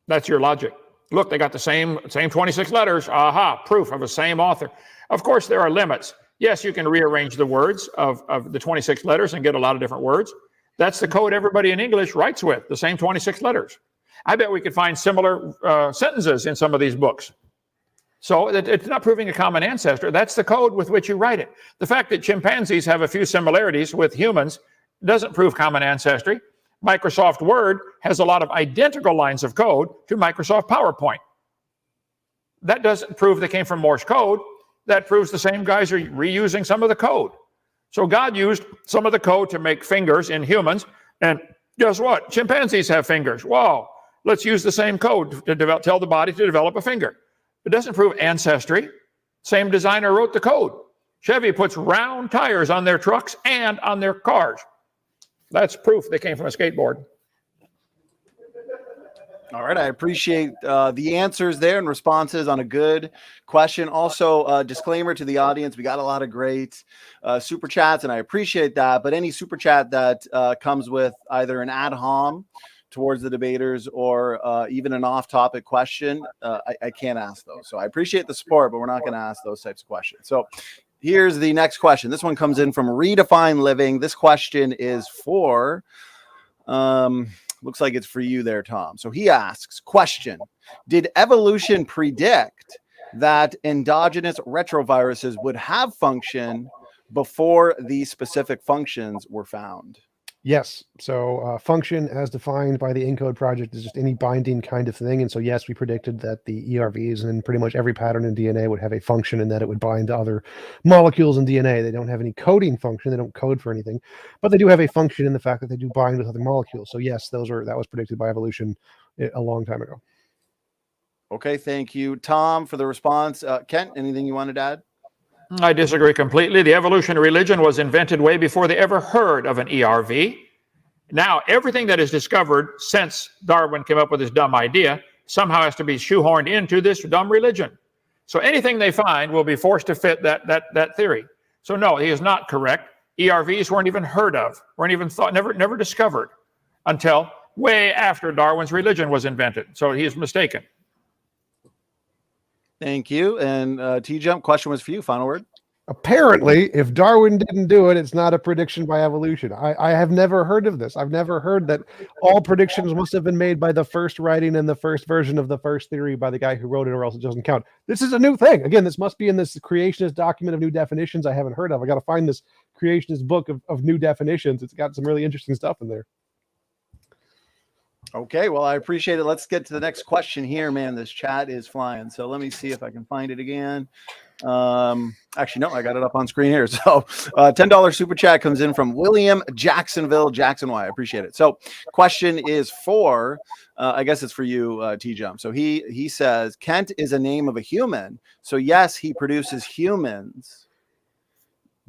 That's your logic. Look, they got the same 26 letters. Aha, proof of the same author. Of course, there are limits. Yes, you can rearrange the words of the 26 letters and get a lot of different words. That's the code everybody in English writes with, the same 26 letters. I bet we could find similar sentences in some of these books. So it's not proving a common ancestor. That's the code with which you write it. The fact that chimpanzees have a few similarities with humans doesn't prove common ancestry. Microsoft Word has a lot of identical lines of code to Microsoft PowerPoint. That doesn't prove they came from Morse code. That proves the same guys are reusing some of the code. So God used some of the code to make fingers in humans. And guess what? Chimpanzees have fingers. Wow, let's use the same code to tell the body to develop a finger. It doesn't prove ancestry. Same designer wrote the code. Chevy puts round tires on their trucks and on their cars. That's proof they came from a skateboard. All right, I appreciate the answers there and responses on a good question. Also, disclaimer to the audience, we got a lot of great super chats, and I appreciate that. But any super chat that comes with either an ad hom towards the debaters or even an off-topic question, I can't ask those. So I appreciate the support, but we're not going to ask those types of questions. So here's the next question. This one comes in from Redefine Living. This question is for... looks like it's for you there, Tom. So he asks, question, did evolution predict that endogenous retroviruses would have function before these specific functions were found? Yes. So function as defined by the ENCODE project is just any binding kind of thing. And so, yes, we predicted that the ERVs and pretty much every pattern in DNA would have a function and that it would bind to other molecules in DNA. They don't have any coding function. They don't code for anything, but they do have a function in the fact that they do bind with other molecules. So yes, that was predicted by evolution a long time ago. Okay, thank you, Tom, for the response. Kent, anything you wanted to add? I disagree completely. The evolution of religion was invented way before they ever heard of an ERV. Now, everything that is discovered since Darwin came up with this dumb idea somehow has to be shoehorned into this dumb religion. So anything they find will be forced to fit that theory. So no, he is not correct. ERVs weren't even heard of, weren't even thought, never discovered until way after Darwin's religion was invented. So he is mistaken. Thank you. And TJump, question was for you. Final word. Apparently, if Darwin didn't do it, it's not a prediction by evolution. I have never heard of this. I've never heard that all predictions must have been made by the first writing and the first version of the first theory by the guy who wrote it, or else it doesn't count. This is a new thing. Again, this must be in this creationist document of new definitions I haven't heard of. I got to find this creationist book of new definitions. It's got some really interesting stuff in there. Okay, well, I appreciate it. Let's get to the next question here, man. This chat is flying. So let me see if I can find it again. Actually, no, I got it up on screen here. So $10 super chat comes in from William Jacksonville, Jackson Y. I appreciate it. So question is for, I guess it's for you, TJump. So he says, Kent is a name of a human. So yes, he produces humans,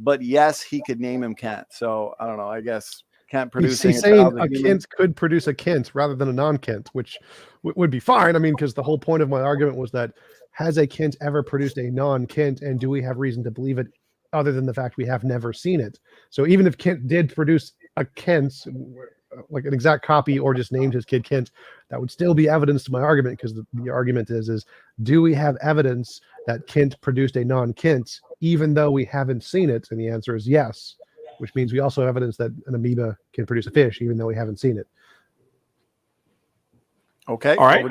but yes, he could name him Kent. So I don't know, I guess Kent producing. He's saying a Kent could produce a Kent rather than a non-Kent, which would be fine. I mean, because the whole point of my argument was that has a Kent ever produced a non-Kent, and do we have reason to believe it other than the fact we have never seen it? So even if Kent did produce a Kent, like an exact copy, or just named his kid Kent, that would still be evidence to my argument, because the argument is do we have evidence that Kent produced a non-Kent even though we haven't seen it? And the answer is yes, which means we also have evidence that an amoeba can produce a fish even though we haven't seen it. Okay. All right.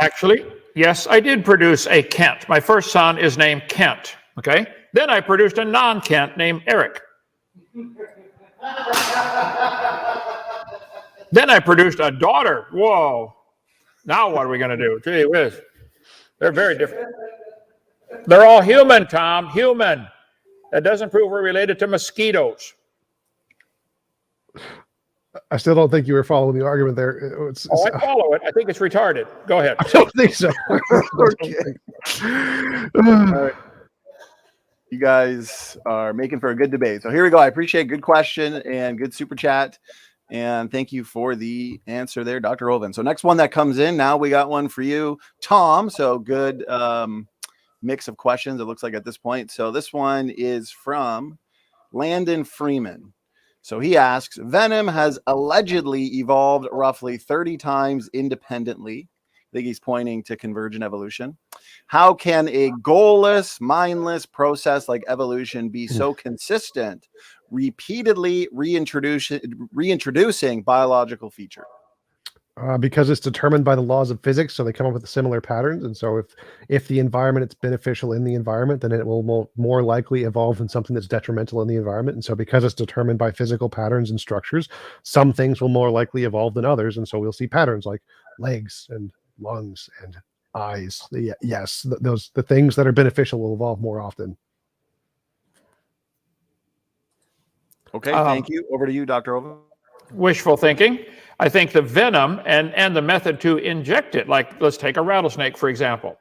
Actually, yes, I did produce a Kent. My first son is named Kent. Okay. Then I produced a non-Kent named Eric. Then I produced a daughter. Whoa. Now what are we going to do? Gee whiz. They're very different. They're all human, Tom. Human. That doesn't prove we're related to mosquitoes. I still don't think you were following the argument there. I follow it. I think it's retarded. Go ahead. I don't think so. Okay. All right. You guys are making for a good debate. So here we go. I appreciate good question and good super chat. And thank you for the answer there, Dr. Hovind. So next one that comes in, now we got one for you, Tom. So good mix of questions, it looks like at this point. So this one is from Landon Freeman. So he asks, venom has allegedly evolved roughly 30 times independently. I think he's pointing to convergent evolution. How can a goalless, mindless process like evolution be so consistent, repeatedly reintroducing biological features? Because it's determined by the laws of physics, so they come up with similar patterns. And so if the environment is beneficial in the environment, then it will more likely evolve in something that's detrimental in the environment. And so because it's determined by physical patterns and structures, some things will more likely evolve than others. And so we'll see patterns like legs and lungs and eyes. Yes, the things that are beneficial will evolve more often. Okay, thank you. Over to you, Dr. Hovind. Wishful thinking. I think the venom and the method to inject it, like let's take a rattlesnake, for example.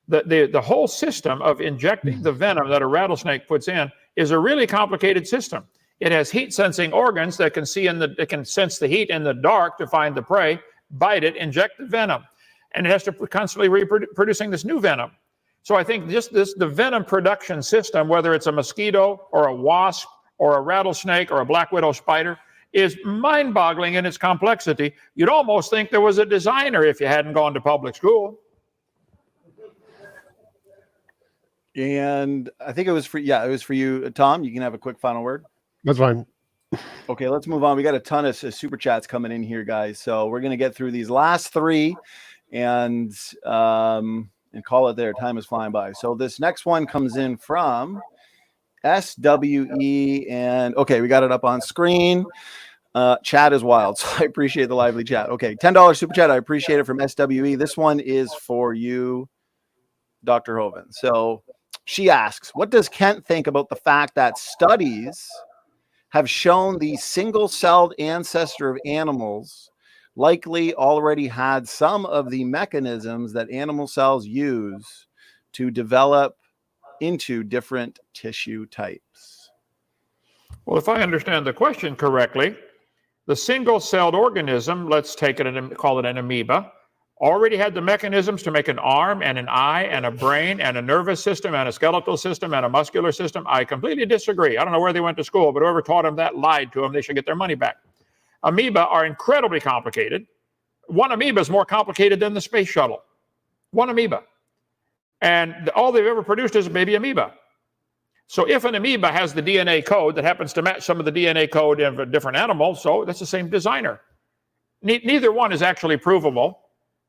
The whole system of injecting the venom that a rattlesnake puts in is a really complicated system. It has heat sensing organs that can it can sense the heat in the dark to find the prey, bite it, inject the venom. And it has to constantly reproducing this new venom. So I think the venom production system, whether it's a mosquito or a wasp or a rattlesnake or a black widow spider, is mind-boggling in its complexity. You'd almost think there was a designer if you hadn't gone to public school. And I think it was for you, Tom. You can have a quick final word. That's fine. Okay, let's move on. We got a ton of super chats coming in here, guys. So we're going to get through these last three and call it there. Time is flying by. So this next one comes in from SWE, and okay, we got it up on screen. Chat is wild, so I appreciate the lively chat. Okay, $10 super chat. I appreciate it from SWE. This one is for you, Dr. Hovind. So she asks, what does Kent think about the fact that studies have shown the single-celled ancestor of animals likely already had some of the mechanisms that animal cells use to develop into different tissue types? Well, if I understand the question correctly, the single-celled organism, let's take it and call it an amoeba, already had the mechanisms to make an arm and an eye and a brain and a nervous system and a skeletal system and a muscular system. I completely disagree. I don't know where they went to school, but whoever taught them that lied to them. They should get their money back. Amoeba are incredibly complicated. One amoeba is more complicated than the space shuttle. One amoeba. And all they've ever produced is a baby amoeba. So if an amoeba has the DNA code that happens to match some of the DNA code of a different animal, so that's the same designer. Neither one is actually provable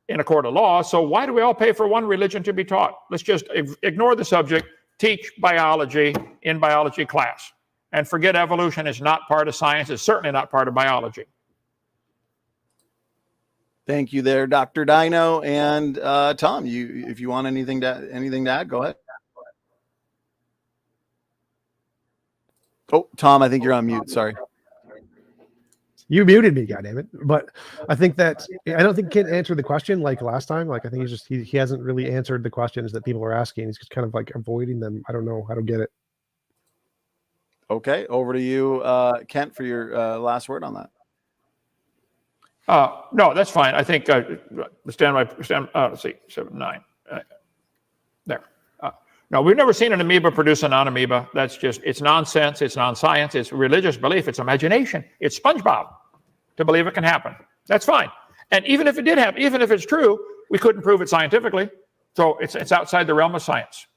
in a court of law, so why do we all pay for one religion to be taught? Let's just ignore the subject, teach biology in biology class, and forget evolution is not part of science, it's certainly not part of biology. Thank you there, Dr. Dino. And Tom, if you want anything to add, go ahead. Oh, Tom, I think you're on mute. Sorry. You muted me, goddammit. But I think that I don't think Kent answered the question like last time. Like I think he hasn't really answered the questions that people are asking. He's just kind of like avoiding them. I don't know. I don't get it. Okay, over to you, Kent, for your last word on that. No, that's fine. I think let's see, 7, 9. There. No, we've never seen an amoeba produce a non-amoeba. That's just, it's nonsense. It's non-science. It's religious belief. It's imagination. It's SpongeBob to believe it can happen. That's fine. And even if it did happen, even if it's true, we couldn't prove it scientifically. So it's outside the realm of science.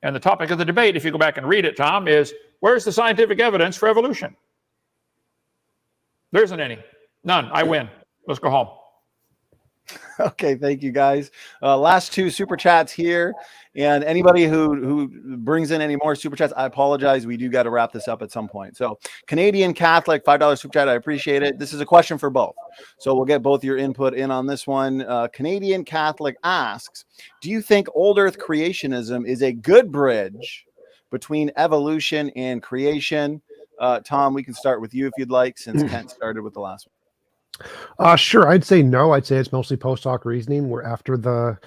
And the topic of the debate, if you go back and read it, Tom, is where's the scientific evidence for evolution? There isn't any. None. I win. Let's go home. Okay, thank you guys. Last two super chats here, and anybody who brings in any more super chats, I apologize. We do got to wrap this up at some point. So, Canadian Catholic, $5 super chat. I appreciate it. This is a question for both, so we'll get both your input in on this one. Canadian Catholic asks, do you think old Earth creationism is a good bridge between evolution and creation? Tom, we can start with you if you'd like, since Kent started with the last one. Sure. I'd say no. I'd say it's mostly post hoc reasoning. We're after the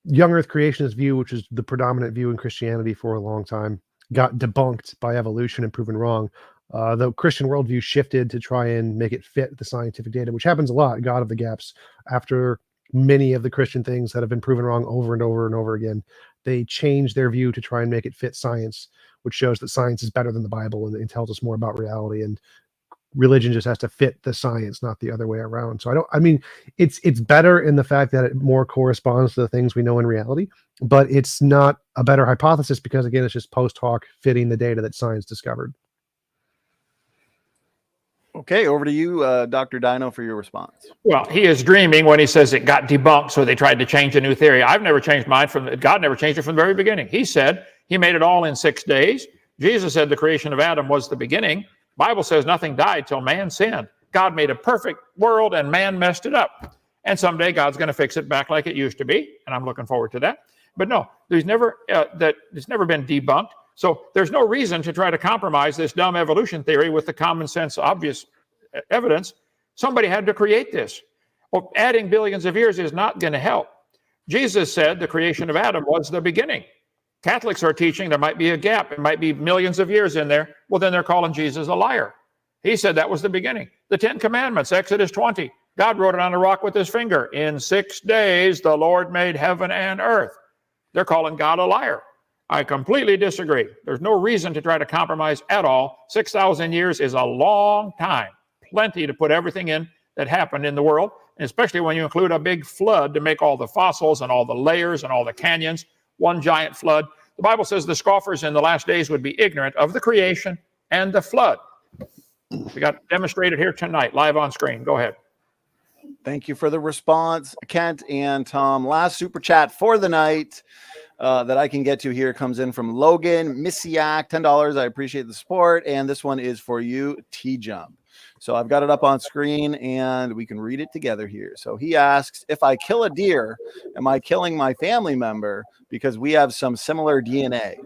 young Earth creationist view, which is the predominant view in Christianity for a long time, got debunked by evolution and proven wrong. The Christian worldview shifted to try and make it fit the scientific data, which happens a lot. God of the gaps. After many of the Christian things that have been proven wrong over and over and over again, they change their view to try and make it fit science, which shows that science is better than the Bible and tells us more about reality. And religion just has to fit the science, not the other way around. So it's better in the fact that it more corresponds to the things we know in reality, but it's not a better hypothesis because, again, it's just post hoc fitting the data that science discovered. Okay, over to you, Dr. Dino, for your response. Well, he is dreaming when he says it got debunked, so they tried to change a new theory. I've never changed mine God never changed it from the very beginning. He said he made it all in 6 days. Jesus said the creation of Adam was the beginning. Bible says nothing died till man sinned. God made a perfect world and man messed it up. And someday God's going to fix it back like it used to be. And I'm looking forward to that. But no, it's never been debunked. So there's no reason to try to compromise this dumb evolution theory with the common sense, obvious evidence. Somebody had to create this. Well, adding billions of years is not going to help. Jesus said the creation of Adam was the beginning. Catholics are teaching there might be a gap. It might be millions of years in there. Well, then they're calling Jesus a liar. He said that was the beginning. The 10 Commandments, Exodus 20. God wrote it on a rock with his finger. In 6 days, the Lord made heaven and earth. They're calling God a liar. I completely disagree. There's no reason to try to compromise at all. 6,000 years is a long time. Plenty to put everything in that happened in the world, and especially when you include a big flood to make all the fossils and all the layers and all the canyons. One giant flood. The Bible says the scoffers in the last days would be ignorant of the creation and the flood. We got demonstrated here tonight, live on screen. Go ahead. Thank you for the response, Kent and Tom. Last super chat for the night that I can get to here comes in from Logan Missiak, $10. I appreciate the support. And this one is for you, TJump. So I've got it up on screen and we can read it together here. So he asks, if I kill a deer, am I killing my family member because we have some similar DNA?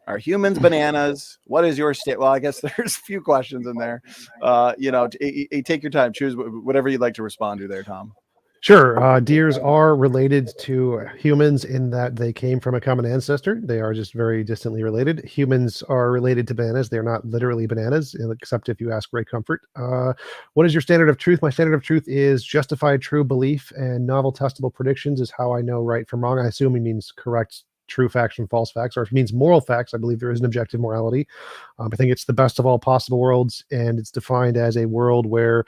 Are humans bananas? What is your state? Well, I guess there's a few questions in there. Take your time. Choose whatever you'd like to respond to there, Tom. Sure. Deers are related to humans in that they came from a common ancestor. They are just very distantly related. Humans are related to bananas. They're not literally bananas, except if you ask Ray Comfort. What is your standard of truth? My standard of truth is justified true belief, and novel testable predictions is how I know right from wrong. I assume he means correct true facts from false facts, or if it means moral facts. I believe there is an objective morality. I think it's the best of all possible worlds, and it's defined as a world where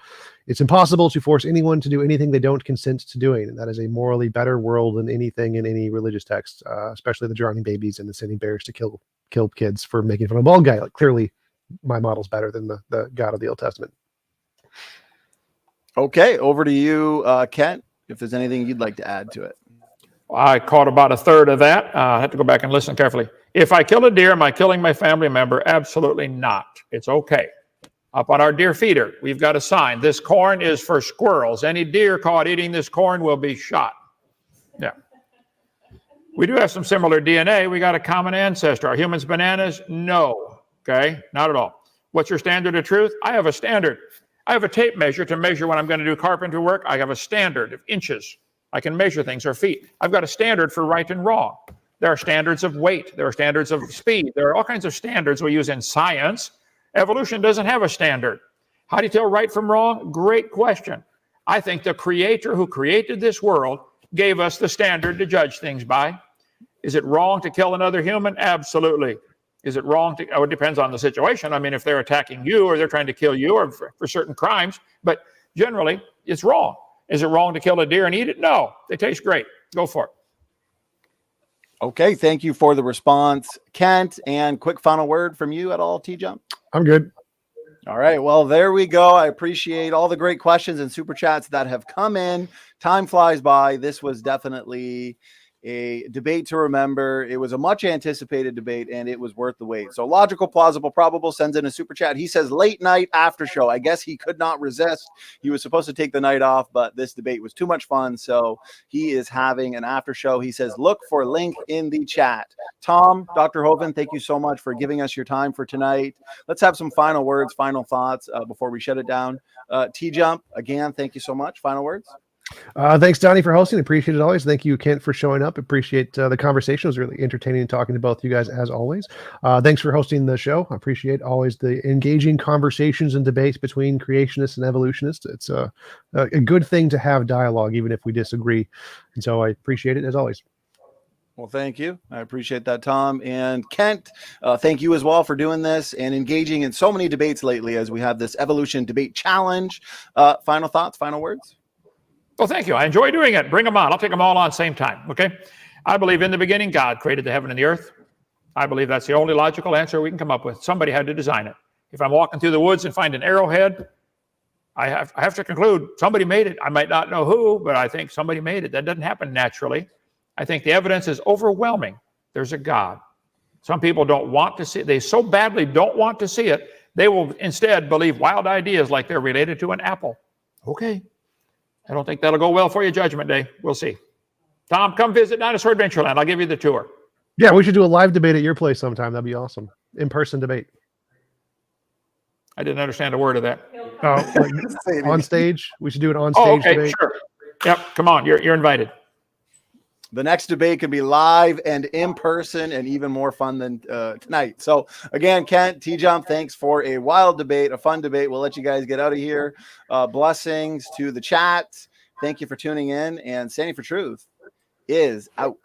it's impossible to force anyone to do anything they don't consent to doing. And that is a morally better world than anything in any religious text, especially the drowning babies and the sending bears to kill kids for making fun of a bald guy. Like, clearly, my model's better than the God of the Old Testament. Okay, over to you, Kent, if there's anything you'd like to add to it. I caught about a third of that. I had to go back and listen carefully. If I kill a deer, am I killing my family member? Absolutely not. It's okay. Up on our deer feeder, we've got a sign. This corn is for squirrels. Any deer caught eating this corn will be shot. Yeah. We do have some similar DNA. We got a common ancestor. Are humans bananas? No. Okay? Not at all. What's your standard of truth? I have a standard. I have a tape measure to measure when I'm going to do carpentry work. I have a standard of inches. I can measure things, or feet. I've got a standard for right and wrong. There are standards of weight. There are standards of speed. There are all kinds of standards we use in science. Evolution doesn't have a standard. How do you tell right from wrong? Great question. I think the creator who created this world gave us the standard to judge things by. Is it wrong to kill another human? Absolutely. Is it wrong to, it depends on the situation. I mean, if they're attacking you or they're trying to kill you or for certain crimes, but generally it's wrong. Is it wrong to kill a deer and eat it? No, they taste great. Go for it. Okay, thank you for the response, Kent. And quick final word from you at all, TJump? I'm good. All right, well, there we go. I appreciate all the great questions and super chats that have come in. Time flies by. This was definitely a debate to remember. It was a much anticipated debate, and it was worth the wait. So Logical, Plausible, Probable sends in a super chat. He says, late night after show. I guess he could not resist. He was supposed to take the night off, but this debate was too much fun, so he is having an after show. He says, look for link in the chat. Tom, Dr. Hovind, thank you so much for giving us your time for tonight. Let's have some final words, final thoughts before we shut it down. TJump, again, thank you so much. Final words? Thanks, Donnie, for hosting. Appreciate it always. Thank you, Kent, for showing up. Appreciate the conversation. It was really entertaining talking to both you guys as always. Thanks for hosting the show. I appreciate always the engaging conversations and debates between creationists and evolutionists. It's a good thing to have dialogue, even if we disagree. And so I appreciate it as always. Well, thank you. I appreciate that, Tom. And Kent, thank you as well for doing this and engaging in so many debates lately as we have this Evolution Debate Challenge. Final thoughts, final words? Well, thank you. I enjoy doing it. Bring them on. I'll take them all on at the same time, okay? I believe in the beginning, God created the heaven and the earth. I believe that's the only logical answer we can come up with. Somebody had to design it. If I'm walking through the woods and find an arrowhead, I have to conclude somebody made it. I might not know who, but I think somebody made it. That doesn't happen naturally. I think the evidence is overwhelming. There's a God. Some people don't want to see it. They so badly don't want to see it, they will instead believe wild ideas like they're related to an apple. Okay. I don't think that'll go well for you, Judgment Day. We'll see. Tom, come visit Dinosaur Adventureland. I'll give you the tour. Yeah, we should do a live debate at your place sometime. That'd be awesome. In-person debate. I didn't understand a word of that. Like on stage? We should do it on stage okay, debate. Sure. Yep, come on. You're invited. The next debate can be live and in person and even more fun than tonight. So again, Kent, TJump, thanks for a wild debate, a fun debate. We'll let you guys get out of here. Blessings to the chat. Thank you for tuning in, and Standing for Truth is out.